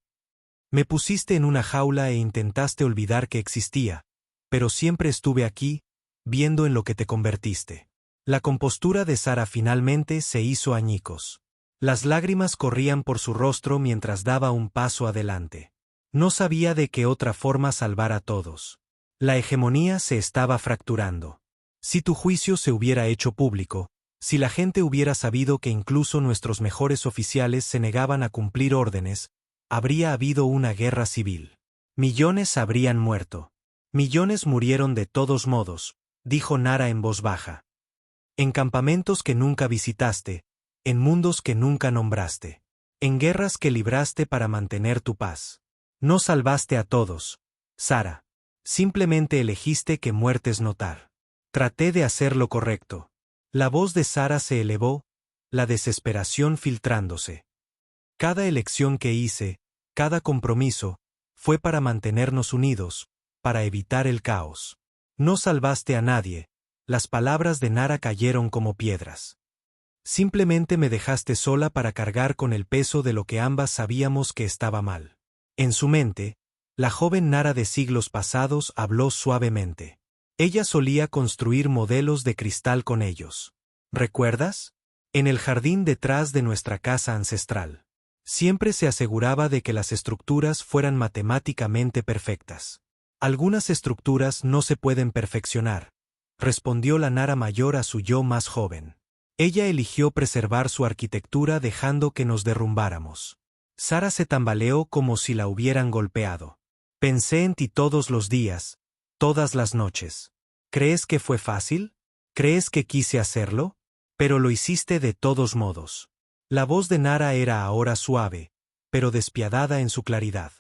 «Me pusiste en una jaula e intentaste olvidar que existía, pero siempre estuve aquí, viendo en lo que te convertiste». La compostura de Sara finalmente se hizo añicos. Las lágrimas corrían por su rostro mientras daba un paso adelante. No sabía de qué otra forma salvar a todos. La hegemonía se estaba fracturando. Si tu juicio se hubiera hecho público, si la gente hubiera sabido que incluso nuestros mejores oficiales se negaban a cumplir órdenes, habría habido una guerra civil. Millones habrían muerto. Millones murieron de todos modos, dijo Nara en voz baja. En campamentos que nunca visitaste, en mundos que nunca nombraste, en guerras que libraste para mantener tu paz. No salvaste a todos, Sara. Simplemente elegiste qué muertes notar. Traté de hacer lo correcto. La voz de Sara se elevó, la desesperación filtrándose. Cada elección que hice, cada compromiso, fue para mantenernos unidos, para evitar el caos. No salvaste a nadie. Las palabras de Nara cayeron como piedras. Simplemente me dejaste sola para cargar con el peso de lo que ambas sabíamos que estaba mal. En su mente, la joven Nara de siglos pasados habló suavemente. Ella solía construir modelos de cristal con ellos. ¿Recuerdas? En el jardín detrás de nuestra casa ancestral. Siempre se aseguraba de que las estructuras fueran matemáticamente perfectas. Algunas estructuras no se pueden perfeccionar, respondió la Nara mayor a su yo más joven. Ella eligió preservar su arquitectura dejando que nos derrumbáramos. Sara se tambaleó como si la hubieran golpeado. Pensé en ti todos los días, todas las noches. ¿Crees que fue fácil? ¿Crees que quise hacerlo? Pero lo hiciste de todos modos. La voz de Nara era ahora suave, pero despiadada en su claridad.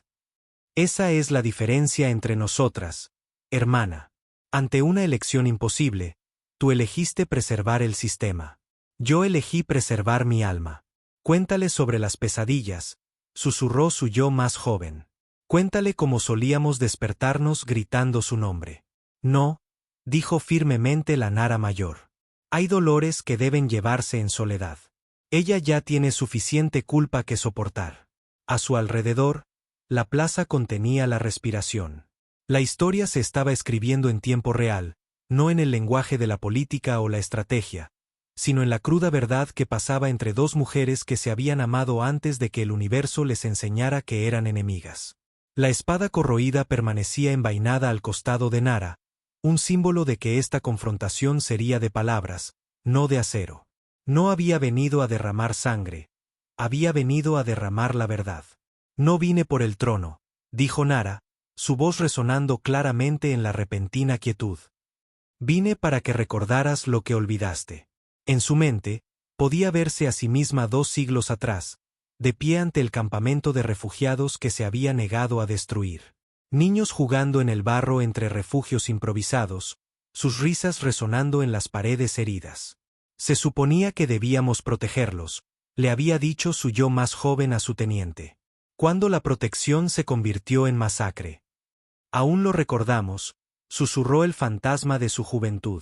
Esa es la diferencia entre nosotras, hermana. Ante una elección imposible, tú elegiste preservar el sistema. Yo elegí preservar mi alma. Cuéntale sobre las pesadillas, susurró su yo más joven. Cuéntale cómo solíamos despertarnos gritando su nombre. No, dijo firmemente la Nara mayor. Hay dolores que deben llevarse en soledad. Ella ya tiene suficiente culpa que soportar. A su alrededor, la plaza contenía la respiración. La historia se estaba escribiendo en tiempo real, no en el lenguaje de la política o la estrategia, sino en la cruda verdad que pasaba entre dos mujeres que se habían amado antes de que el universo les enseñara que eran enemigas. La espada corroída permanecía envainada al costado de Nara, un símbolo de que esta confrontación sería de palabras, no de acero. No había venido a derramar sangre, había venido a derramar la verdad. No vine por el trono, dijo Nara, su voz resonando claramente en la repentina quietud. Vine para que recordaras lo que olvidaste. En su mente, podía verse a sí misma 2 siglos atrás, de pie ante el campamento de refugiados que se había negado a destruir. Niños jugando en el barro entre refugios improvisados, sus risas resonando en las paredes heridas. Se suponía que debíamos protegerlos, le había dicho su yo más joven a su teniente. Cuando la protección se convirtió en masacre. Aún lo recordamos, susurró el fantasma de su juventud.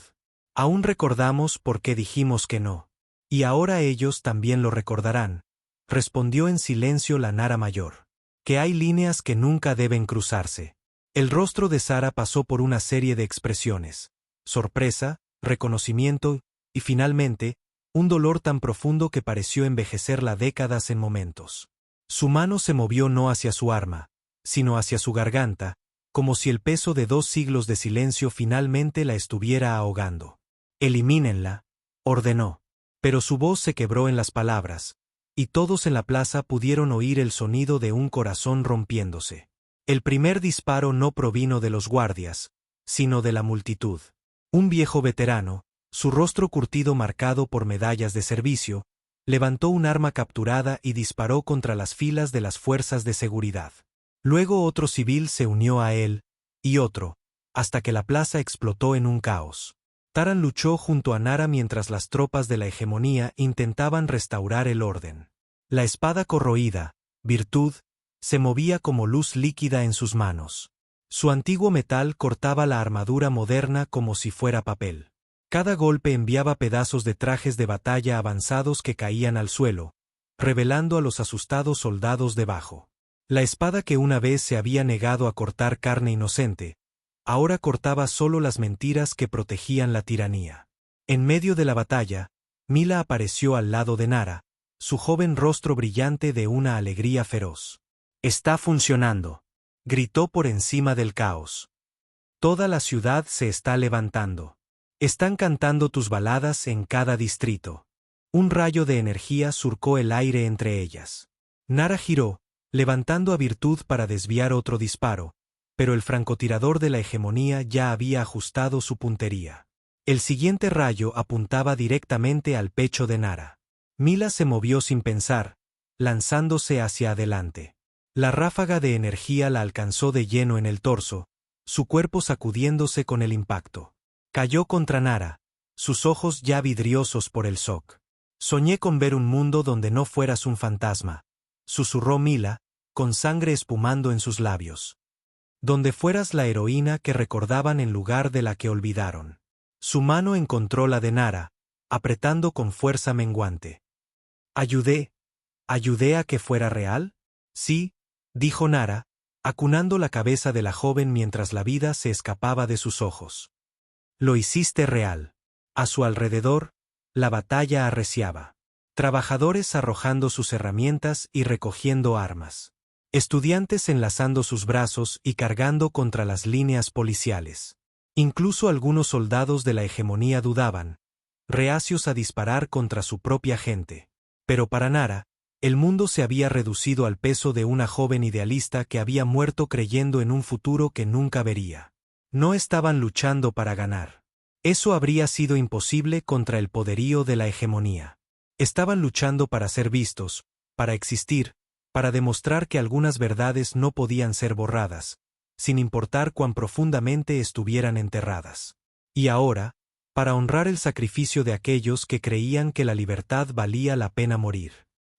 Aún recordamos por qué dijimos que no. Y ahora ellos también lo recordarán, respondió en silencio la Nara mayor. Que hay líneas que nunca deben cruzarse. El rostro de Sara pasó por una serie de expresiones. Sorpresa, reconocimiento, y finalmente, un dolor tan profundo que pareció envejecerla décadas en momentos. Su mano se movió no hacia su arma, sino hacia su garganta, como si el peso de 2 siglos de silencio finalmente la estuviera ahogando. «Elimínenla», ordenó. Pero su voz se quebró en las palabras, y todos en la plaza pudieron oír el sonido de un corazón rompiéndose. El primer disparo no provino de los guardias, sino de la multitud. Un viejo veterano, su rostro curtido marcado por medallas de servicio, levantó un arma capturada y disparó contra las filas de las fuerzas de seguridad. Luego otro civil se unió a él, y otro, hasta que la plaza explotó en un caos. Taran luchó junto a Nara mientras las tropas de la hegemonía intentaban restaurar el orden. La espada corroída, virtud, Se movía como luz líquida en sus manos. Su antiguo metal cortaba la armadura moderna como si fuera papel. Cada golpe enviaba pedazos de trajes de batalla avanzados que caían al suelo, revelando a los asustados soldados debajo. La espada que una vez se había negado a cortar carne inocente, ahora cortaba solo las mentiras que protegían la tiranía. En medio de la batalla, Mila apareció al lado de Nara, su joven rostro brillante de una alegría feroz. «Está funcionando», gritó por encima del caos. «Toda la ciudad se está levantando. Están cantando tus baladas en cada distrito». Un rayo de energía surcó el aire entre ellas. Nara giró, levantando a Virtud para desviar otro disparo, pero el francotirador de la hegemonía ya había ajustado su puntería. El siguiente rayo apuntaba directamente al pecho de Nara. Mila se movió sin pensar, lanzándose hacia adelante. La ráfaga de energía la alcanzó de lleno en el torso, su cuerpo sacudiéndose con el impacto. Cayó contra Nara, sus ojos ya vidriosos por el shock. «Soñé con ver un mundo donde no fueras un fantasma», susurró Mila, con sangre espumando en sus labios. «Donde fueras la heroína que recordaban en lugar de la que olvidaron». Su mano encontró la de Nara, apretando con fuerza menguante. «¿Ayudé a que fuera real?» «Sí», dijo Nara, acunando la cabeza de la joven mientras la vida se escapaba de sus ojos. «Lo hiciste real». A su alrededor, la batalla arreciaba. Trabajadores arrojando sus herramientas y recogiendo armas. Estudiantes enlazando sus brazos y cargando contra las líneas policiales. Incluso algunos soldados de la hegemonía dudaban, reacios a disparar contra su propia gente. Pero para Nara, el mundo se había reducido al peso de una joven idealista que había muerto creyendo en un futuro que nunca vería. No estaban luchando para ganar. Eso habría sido imposible contra el poderío de la hegemonía. Estaban luchando para ser vistos, para existir, para demostrar que algunas verdades no podían ser borradas, sin importar cuán profundamente estuvieran enterradas. Y ahora, para honrar el sacrificio de aquellos que creían que la libertad valía la pena morir.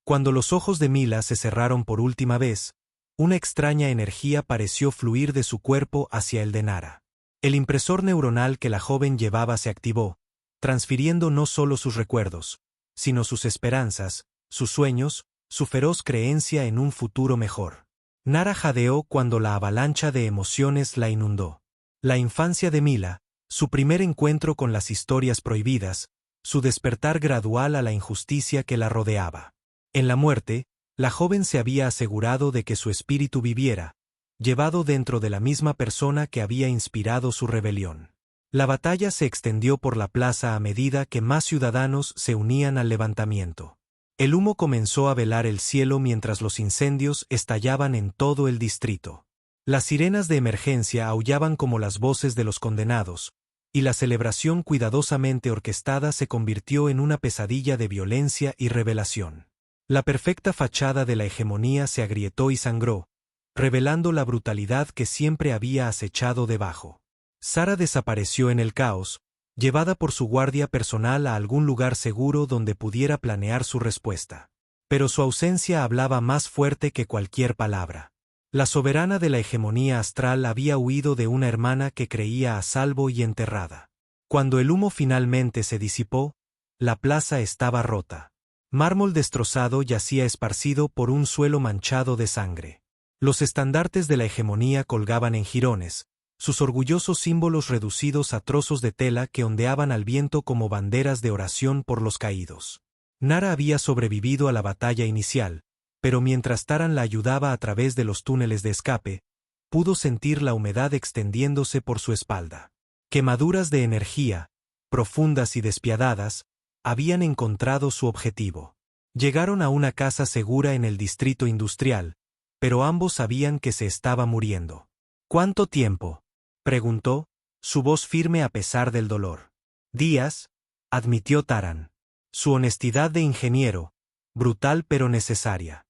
Cuando los ojos de Mila se cerraron por última vez, una extraña energía pareció fluir de su cuerpo hacia el de Nara. El impresor neuronal que la joven llevaba se activó, transfiriendo no solo sus recuerdos, sino sus esperanzas, sus sueños, su feroz creencia en un futuro mejor. Nara jadeó cuando la avalancha de emociones la inundó. La infancia de Mila, su primer encuentro con las historias prohibidas, su despertar gradual a la injusticia que la rodeaba. En la muerte, la joven se había asegurado de que su espíritu viviera, llevado dentro de la misma persona que había inspirado su rebelión. La batalla se extendió por la plaza a medida que más ciudadanos se unían al levantamiento. El humo comenzó a velar el cielo mientras los incendios estallaban en todo el distrito. Las sirenas de emergencia aullaban como las voces de los condenados, y la celebración cuidadosamente orquestada se convirtió en una pesadilla de violencia y revelación. La perfecta fachada de la hegemonía se agrietó y sangró, revelando la brutalidad que siempre había acechado debajo. Sara desapareció en el caos, llevada por su guardia personal a algún lugar seguro donde pudiera planear su respuesta. Pero su ausencia hablaba más fuerte que cualquier palabra. La soberana de la hegemonía astral había huido de una hermana que creía a salvo y enterrada. Cuando el humo finalmente se disipó, la plaza estaba rota. Mármol destrozado yacía esparcido por un suelo manchado de sangre. Los estandartes de la hegemonía colgaban en jirones, sus orgullosos símbolos reducidos a trozos de tela que ondeaban al viento como banderas de oración por los caídos. Nara había sobrevivido a la batalla inicial, pero mientras Taran la ayudaba a través de los túneles de escape, pudo sentir la humedad extendiéndose por su espalda. Quemaduras de energía, profundas y despiadadas, habían encontrado su objetivo. Llegaron a una casa segura en el distrito industrial, pero ambos sabían que se estaba muriendo. «¿Cuánto tiempo?», preguntó, su voz firme a pesar del dolor. «Días», admitió Taran. Su honestidad de ingeniero, brutal pero necesaria.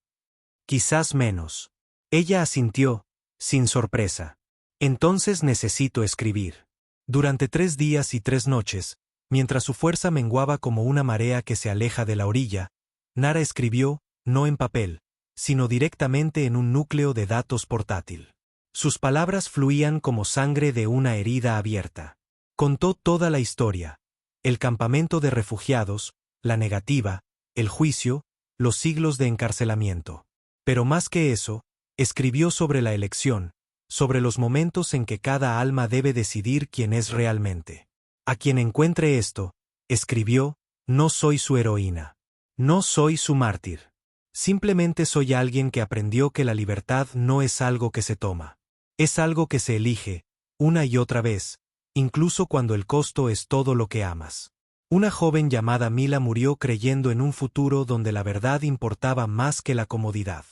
«Quizás menos». Ella asintió, sin sorpresa. «Entonces necesito escribir». Durante 3 días y 3 noches, mientras su fuerza menguaba como una marea que se aleja de la orilla, Nara escribió, no en papel, sino directamente en un núcleo de datos portátil. Sus palabras fluían como sangre de una herida abierta. Contó toda la historia: el campamento de refugiados, la negativa, el juicio, los siglos de encarcelamiento. Pero más que eso, escribió sobre la elección, sobre los momentos en que cada alma debe decidir quién es realmente. A quien encuentre esto, escribió, no soy su heroína. No soy su mártir. Simplemente soy alguien que aprendió que la libertad no es algo que se toma. Es algo que se elige, una y otra vez, incluso cuando el costo es todo lo que amas. Una joven llamada Mila murió creyendo en un futuro donde la verdad importaba más que la comodidad.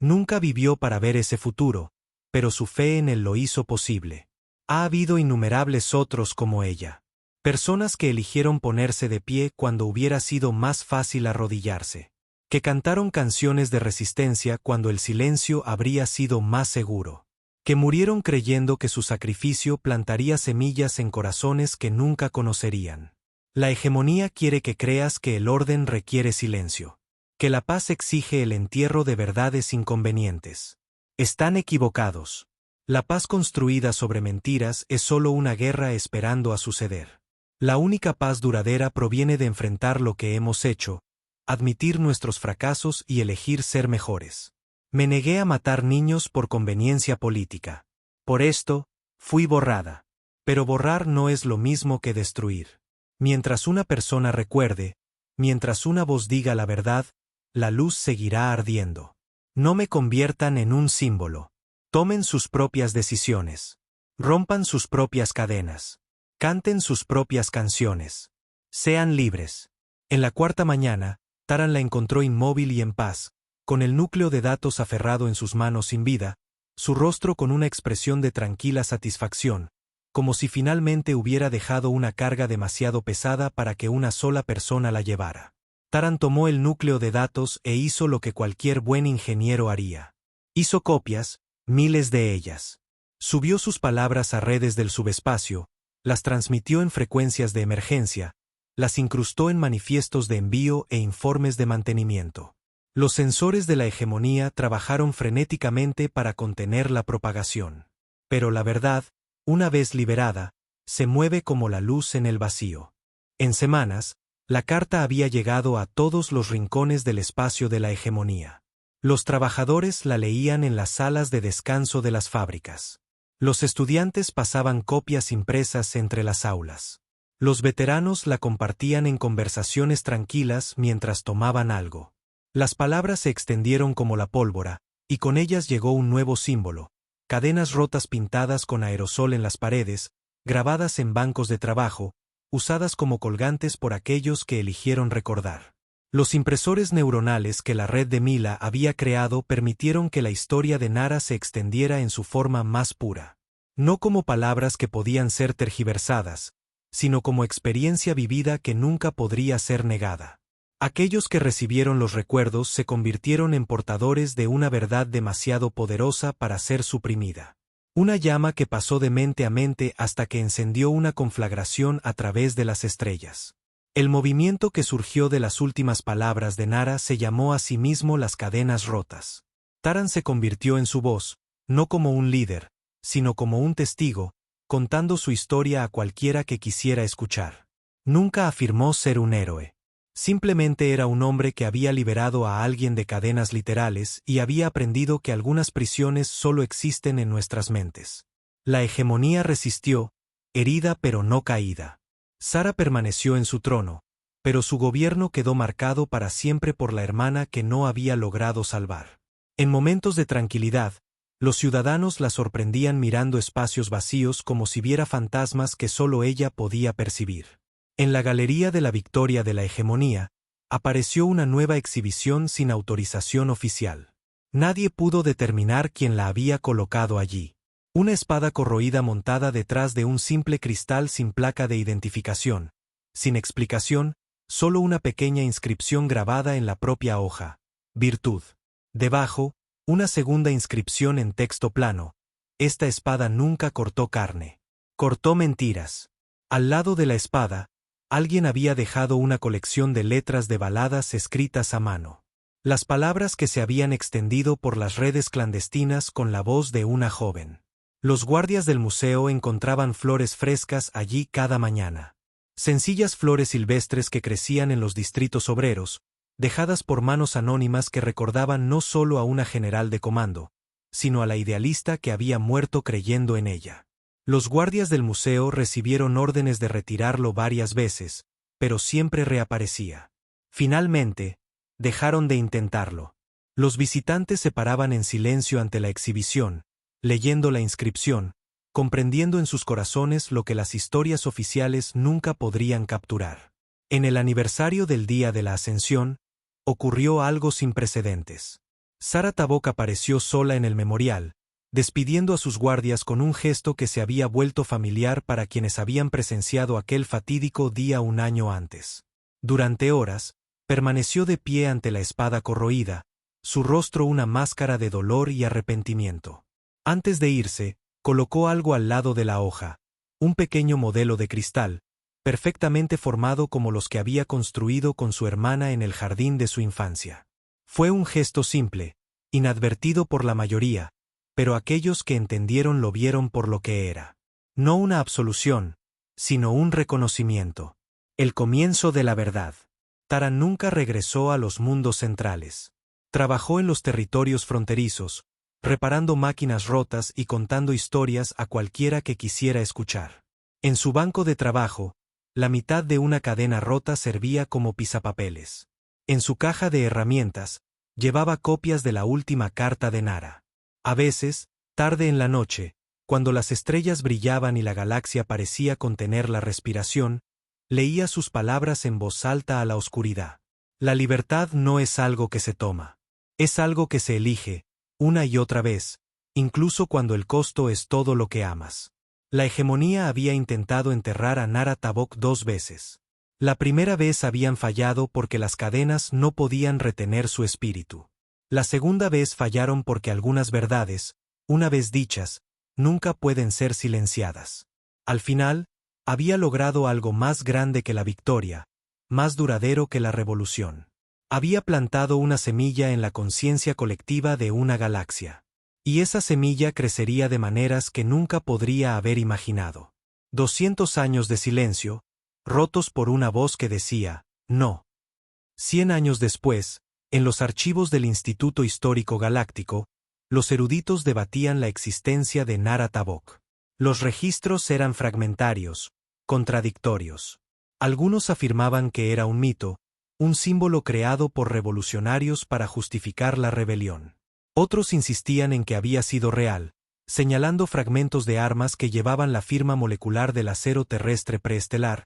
Nunca vivió para ver ese futuro, pero su fe en él lo hizo posible. Ha habido innumerables otros como ella. Personas que eligieron ponerse de pie cuando hubiera sido más fácil arrodillarse. Que cantaron canciones de resistencia cuando el silencio habría sido más seguro. Que murieron creyendo que su sacrificio plantaría semillas en corazones que nunca conocerían. La hegemonía quiere que creas que el orden requiere silencio. Que la paz exige el entierro de verdades inconvenientes. Están equivocados. La paz construida sobre mentiras es solo una guerra esperando a suceder. La única paz duradera proviene de enfrentar lo que hemos hecho, admitir nuestros fracasos y elegir ser mejores. Me negué a matar niños por conveniencia política. Por esto, fui borrada. Pero borrar no es lo mismo que destruir. Mientras una persona recuerde, mientras una voz diga la verdad, la luz seguirá ardiendo. No me conviertan en un símbolo. Tomen sus propias decisiones. Rompan sus propias cadenas. Canten sus propias canciones. Sean libres. En la cuarta mañana, Taran la encontró inmóvil y en paz, con el núcleo de datos aferrado en sus manos sin vida, su rostro con una expresión de tranquila satisfacción, como si finalmente hubiera dejado una carga demasiado pesada para que una sola persona la llevara. Taran tomó el núcleo de datos e hizo lo que cualquier buen ingeniero haría. Hizo copias, miles de ellas. Subió sus palabras a redes del subespacio, las transmitió en frecuencias de emergencia, las incrustó en manifiestos de envío e informes de mantenimiento. Los sensores de la hegemonía trabajaron frenéticamente para contener la propagación. Pero la verdad, una vez liberada, se mueve como la luz en el vacío. En semanas, la carta había llegado a todos los rincones del espacio de la hegemonía. Los trabajadores la leían en las salas de descanso de las fábricas. Los estudiantes pasaban copias impresas entre las aulas. Los veteranos la compartían en conversaciones tranquilas mientras tomaban algo. Las palabras se extendieron como la pólvora, y con ellas llegó un nuevo símbolo: cadenas rotas pintadas con aerosol en las paredes, grabadas en bancos de trabajo, usadas como colgantes por aquellos que eligieron recordar. Los impresores neuronales que la red de Mila había creado permitieron que la historia de Nara se extendiera en su forma más pura. No como palabras que podían ser tergiversadas, sino como experiencia vivida que nunca podría ser negada. Aquellos que recibieron los recuerdos se convirtieron en portadores de una verdad demasiado poderosa para ser suprimida. Una llama que pasó de mente a mente hasta que encendió una conflagración a través de las estrellas. El movimiento que surgió de las últimas palabras de Nara se llamó a sí mismo las cadenas rotas. Taran se convirtió en su voz, no como un líder, sino como un testigo, contando su historia a cualquiera que quisiera escuchar. Nunca afirmó ser un héroe. Simplemente era un hombre que había liberado a alguien de cadenas literales y había aprendido que algunas prisiones solo existen en nuestras mentes. La hegemonía resistió, herida pero no caída. Sara permaneció en su trono, pero su gobierno quedó marcado para siempre por la hermana que no había logrado salvar. En momentos de tranquilidad, los ciudadanos la sorprendían mirando espacios vacíos como si viera fantasmas que solo ella podía percibir. En la Galería de la Victoria de la Hegemonía, apareció una nueva exhibición sin autorización oficial. Nadie pudo determinar quién la había colocado allí. Una espada corroída montada detrás de un simple cristal sin placa de identificación. Sin explicación, solo una pequeña inscripción grabada en la propia hoja. Virtud. Debajo, una segunda inscripción en texto plano. Esta espada nunca cortó carne. Cortó mentiras. Al lado de la espada, alguien había dejado una colección de letras de baladas escritas a mano. Las palabras que se habían extendido por las redes clandestinas con la voz de una joven. Los guardias del museo encontraban flores frescas allí cada mañana. Sencillas flores silvestres que crecían en los distritos obreros, dejadas por manos anónimas que recordaban no solo a una general de comando, sino a la idealista que había muerto creyendo en ella. Los guardias del museo recibieron órdenes de retirarlo varias veces, pero siempre reaparecía. Finalmente, dejaron de intentarlo. Los visitantes se paraban en silencio ante la exhibición, leyendo la inscripción, comprendiendo en sus corazones lo que las historias oficiales nunca podrían capturar. En el aniversario del Día de la Ascensión, ocurrió algo sin precedentes. Sara Tabok apareció sola en el memorial, despidiendo a sus guardias con un gesto que se había vuelto familiar para quienes habían presenciado aquel fatídico día un año antes. Durante horas, permaneció de pie ante la espada corroída, su rostro una máscara de dolor y arrepentimiento. Antes de irse, colocó algo al lado de la hoja, un pequeño modelo de cristal, perfectamente formado como los que había construido con su hermana en el jardín de su infancia. Fue un gesto simple, inadvertido por la mayoría, pero aquellos que entendieron lo vieron por lo que era. No una absolución, sino un reconocimiento. El comienzo de la verdad. Tara nunca regresó a los mundos centrales. Trabajó en los territorios fronterizos, reparando máquinas rotas y contando historias a cualquiera que quisiera escuchar. En su banco de trabajo, la mitad de una cadena rota servía como pisapapeles. En su caja de herramientas, llevaba copias de la última carta de Nara. A veces, tarde en la noche, cuando las estrellas brillaban y la galaxia parecía contener la respiración, leía sus palabras en voz alta a la oscuridad. La libertad no es algo que se toma. Es algo que se elige, una y otra vez, incluso cuando el costo es todo lo que amas. La hegemonía había intentado enterrar a Nara Tabok 2 veces. La primera vez habían fallado porque las cadenas no podían retener su espíritu. La segunda vez fallaron porque algunas verdades, una vez dichas, nunca pueden ser silenciadas. Al final, había logrado algo más grande que la victoria, más duradero que la revolución. Había plantado una semilla en la conciencia colectiva de una galaxia. Y esa semilla crecería de maneras que nunca podría haber imaginado. 200 años de silencio, rotos por una voz que decía, no. 100 años después, en los archivos del Instituto Histórico Galáctico, los eruditos debatían la existencia de Nara Tabok. Los registros eran fragmentarios, contradictorios. Algunos afirmaban que era un mito, un símbolo creado por revolucionarios para justificar la rebelión. Otros insistían en que había sido real, señalando fragmentos de armas que llevaban la firma molecular del acero terrestre preestelar,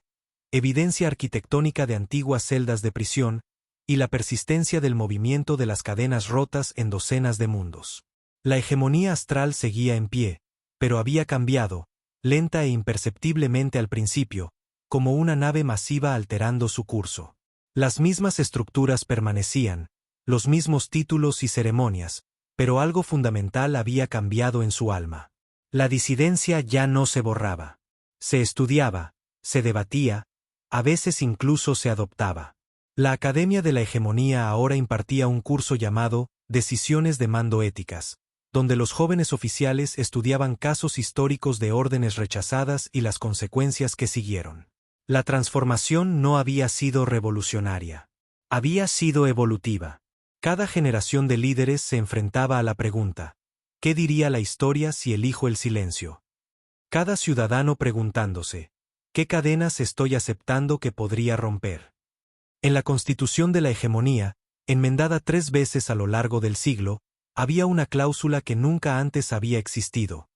evidencia arquitectónica de antiguas celdas de prisión, y la persistencia del movimiento de las cadenas rotas en docenas de mundos. La hegemonía astral seguía en pie, pero había cambiado, lenta e imperceptiblemente al principio, como una nave masiva alterando su curso. Las mismas estructuras permanecían, los mismos títulos y ceremonias, pero algo fundamental había cambiado en su alma. La disidencia ya no se borraba. Se estudiaba, se debatía, a veces incluso se adoptaba. La Academia de la Hegemonía ahora impartía un curso llamado Decisiones de Mando Éticas, donde los jóvenes oficiales estudiaban casos históricos de órdenes rechazadas y las consecuencias que siguieron. La transformación no había sido revolucionaria. Había sido evolutiva. Cada generación de líderes se enfrentaba a la pregunta, ¿qué diría la historia si elijo el silencio? Cada ciudadano preguntándose, ¿qué cadenas estoy aceptando que podría romper? En la Constitución de la Hegemonía, enmendada 3 veces a lo largo del siglo, había una cláusula que nunca antes había existido.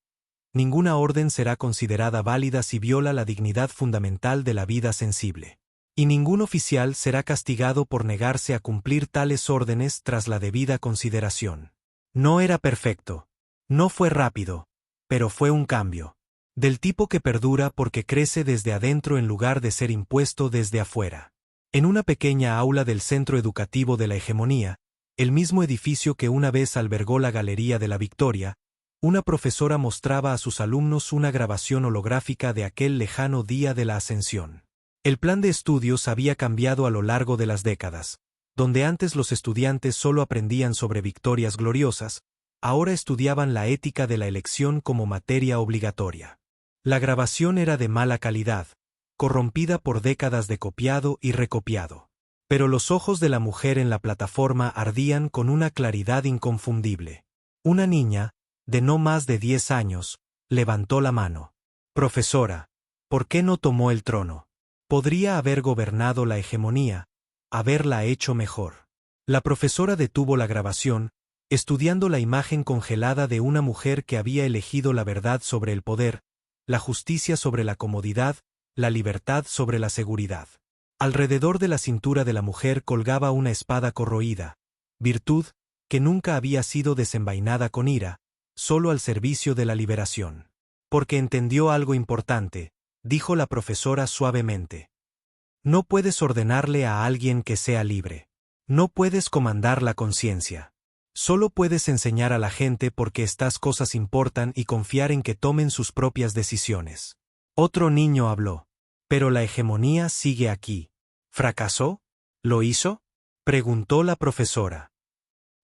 Ninguna orden será considerada válida si viola la dignidad fundamental de la vida sensible. Y ningún oficial será castigado por negarse a cumplir tales órdenes tras la debida consideración. No era perfecto. No fue rápido. Pero fue un cambio. Del tipo que perdura porque crece desde adentro en lugar de ser impuesto desde afuera. En una pequeña aula del Centro Educativo de la Hegemonía, el mismo edificio que una vez albergó la Galería de la Victoria, una profesora mostraba a sus alumnos una grabación holográfica de aquel lejano día de la Ascensión. El plan de estudios había cambiado a lo largo de las décadas, Donde antes los estudiantes solo aprendían sobre victorias gloriosas, ahora estudiaban la ética de la elección como materia obligatoria. La grabación era de mala calidad, corrompida por décadas de copiado y recopiado. Pero los ojos de la mujer en la plataforma ardían con una claridad inconfundible. Una niña, de no más de 10 años, levantó la mano. Profesora, ¿por qué no tomó el trono? Podría haber gobernado la hegemonía, haberla hecho mejor. La profesora detuvo la grabación, estudiando la imagen congelada de una mujer que había elegido la verdad sobre el poder, la justicia sobre la comodidad, la libertad sobre la seguridad. Alrededor de la cintura de la mujer colgaba una espada corroída, virtud que nunca había sido desenvainada con ira, solo al servicio de la liberación. Porque entendió algo importante, dijo la profesora suavemente. No puedes ordenarle a alguien que sea libre. No puedes comandar la conciencia. Solo puedes enseñar a la gente por qué estas cosas importan y confiar en que tomen sus propias decisiones. Otro niño habló. Pero la hegemonía sigue aquí. ¿Fracasó? ¿Lo hizo? Preguntó la profesora.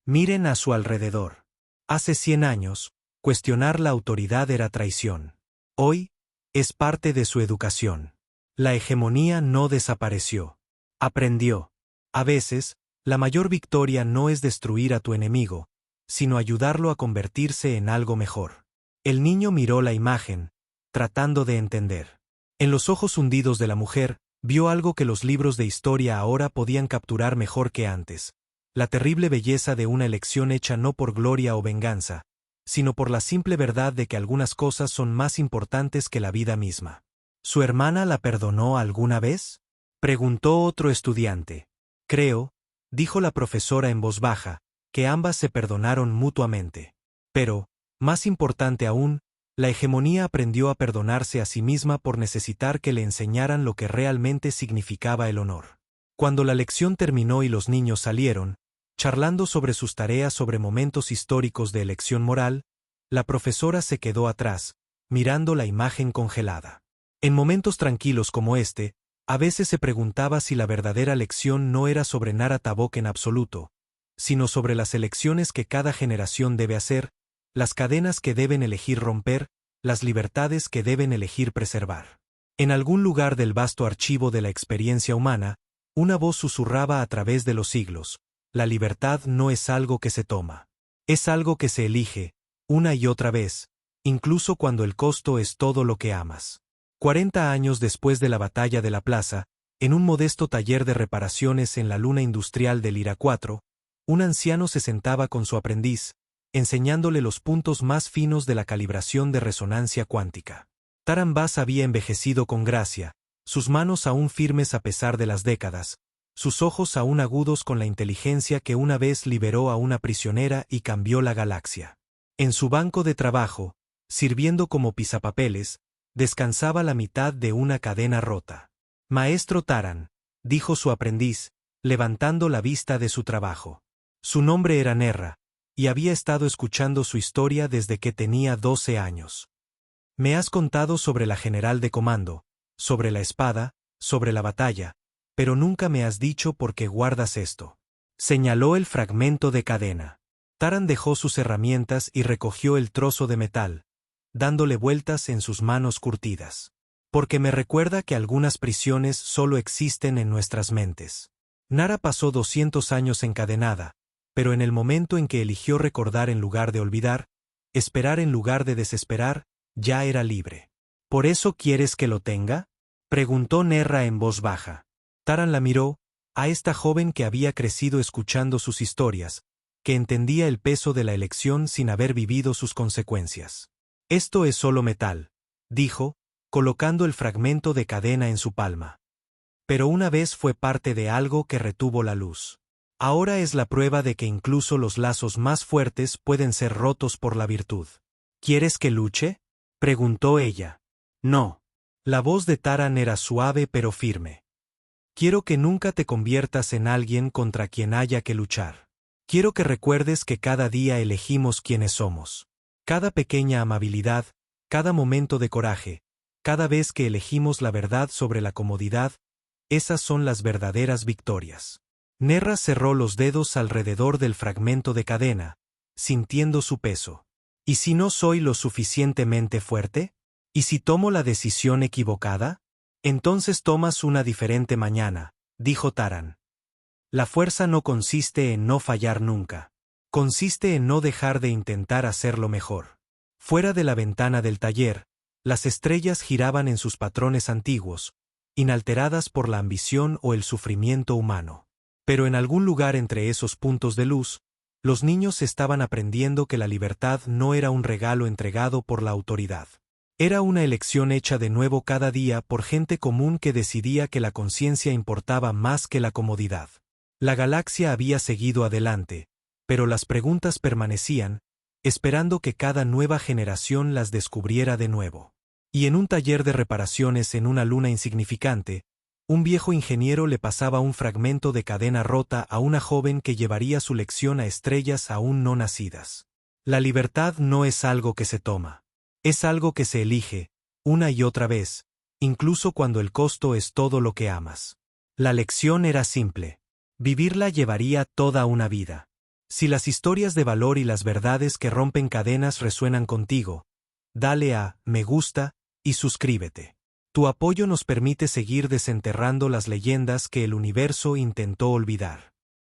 Miren a su alrededor. Hace 100 años, cuestionar la autoridad era traición. Hoy, es parte de su educación. La hegemonía no desapareció. Aprendió. A veces, la mayor victoria no es destruir a tu enemigo, sino ayudarlo a convertirse en algo mejor. El niño miró la imagen, tratando de entender. En los ojos hundidos de la mujer, vio algo que los libros de historia ahora podían capturar mejor que antes. La terrible belleza de una elección hecha no por gloria o venganza, sino por la simple verdad de que algunas cosas son más importantes que la vida misma. ¿Su hermana la perdonó alguna vez? Preguntó otro estudiante. Creo, dijo la profesora en voz baja, que ambas se perdonaron mutuamente. Pero, más importante aún, la hegemonía aprendió a perdonarse a sí misma por necesitar que le enseñaran lo que realmente significaba el honor. Cuando la lección terminó y los niños salieron, charlando sobre sus tareas sobre momentos históricos de elección moral, la profesora se quedó atrás, mirando la imagen congelada. En momentos tranquilos como este, a veces se preguntaba si la verdadera lección no era sobre Nara Tavok en absoluto, sino sobre las elecciones que cada generación debe hacer, las cadenas que deben elegir romper, las libertades que deben elegir preservar. En algún lugar del vasto archivo de la experiencia humana, una voz susurraba a través de los siglos: la libertad no es algo que se toma. Es algo que se elige, una y otra vez, incluso cuando el costo es todo lo que amas. 40 años después de la batalla de la plaza, en un modesto taller de reparaciones en la luna industrial del Iracuatro, un anciano se sentaba con su aprendiz, enseñándole los puntos más finos de la calibración de resonancia cuántica. Taran Bass había envejecido con gracia, sus manos aún firmes a pesar de las décadas, sus ojos aún agudos con la inteligencia que una vez liberó a una prisionera y cambió la galaxia. En su banco de trabajo, sirviendo como pisapapeles, descansaba la mitad de una cadena rota. Maestro Taran, dijo su aprendiz, levantando la vista de su trabajo. Su nombre era Nerra, y había estado escuchando su historia desde que tenía 12 años. Me has contado sobre la general de comando, sobre la espada, sobre la batalla, pero nunca me has dicho por qué guardas esto. Señaló el fragmento de cadena. Taran dejó sus herramientas y recogió el trozo de metal, dándole vueltas en sus manos curtidas. Porque me recuerda que algunas prisiones solo existen en nuestras mentes. Nara pasó 200 años encadenada, pero en el momento en que eligió recordar en lugar de olvidar, esperar en lugar de desesperar, ya era libre. ¿Por eso quieres que lo tenga?, preguntó Nerra en voz baja. Taran la miró, a esta joven que había crecido escuchando sus historias, que entendía el peso de la elección sin haber vivido sus consecuencias. Esto es solo metal, dijo, colocando el fragmento de cadena en su palma. Pero una vez fue parte de algo que retuvo la luz. Ahora es la prueba de que incluso los lazos más fuertes pueden ser rotos por la virtud. ¿Quieres que luche?, preguntó ella. No. La voz de Taran era suave pero firme. Quiero que nunca te conviertas en alguien contra quien haya que luchar. Quiero que recuerdes que cada día elegimos quiénes somos. Cada pequeña amabilidad, cada momento de coraje, cada vez que elegimos la verdad sobre la comodidad, esas son las verdaderas victorias. Nerra cerró los dedos alrededor del fragmento de cadena, sintiendo su peso. ¿Y si no soy lo suficientemente fuerte? ¿Y si tomo la decisión equivocada? Entonces tomas una diferente mañana, dijo Taran. La fuerza no consiste en no fallar nunca. Consiste en no dejar de intentar hacerlo mejor. Fuera de la ventana del taller, las estrellas giraban en sus patrones antiguos, inalteradas por la ambición o el sufrimiento humano. Pero en algún lugar entre esos puntos de luz, los niños estaban aprendiendo que la libertad no era un regalo entregado por la autoridad. Era una elección hecha de nuevo cada día por gente común que decidía que la conciencia importaba más que la comodidad. La galaxia había seguido adelante, pero las preguntas permanecían, esperando que cada nueva generación las descubriera de nuevo. Y en un taller de reparaciones en una luna insignificante, un viejo ingeniero le pasaba un fragmento de cadena rota a una joven que llevaría su lección a estrellas aún no nacidas. La libertad no es algo que se toma. Es algo que se elige, una y otra vez, incluso cuando el costo es todo lo que amas. La lección era simple. Vivirla llevaría toda una vida. Si las historias de valor y las verdades que rompen cadenas resuenan contigo, dale a me gusta y suscríbete. Tu apoyo nos permite seguir desenterrando las leyendas que el universo intentó olvidar.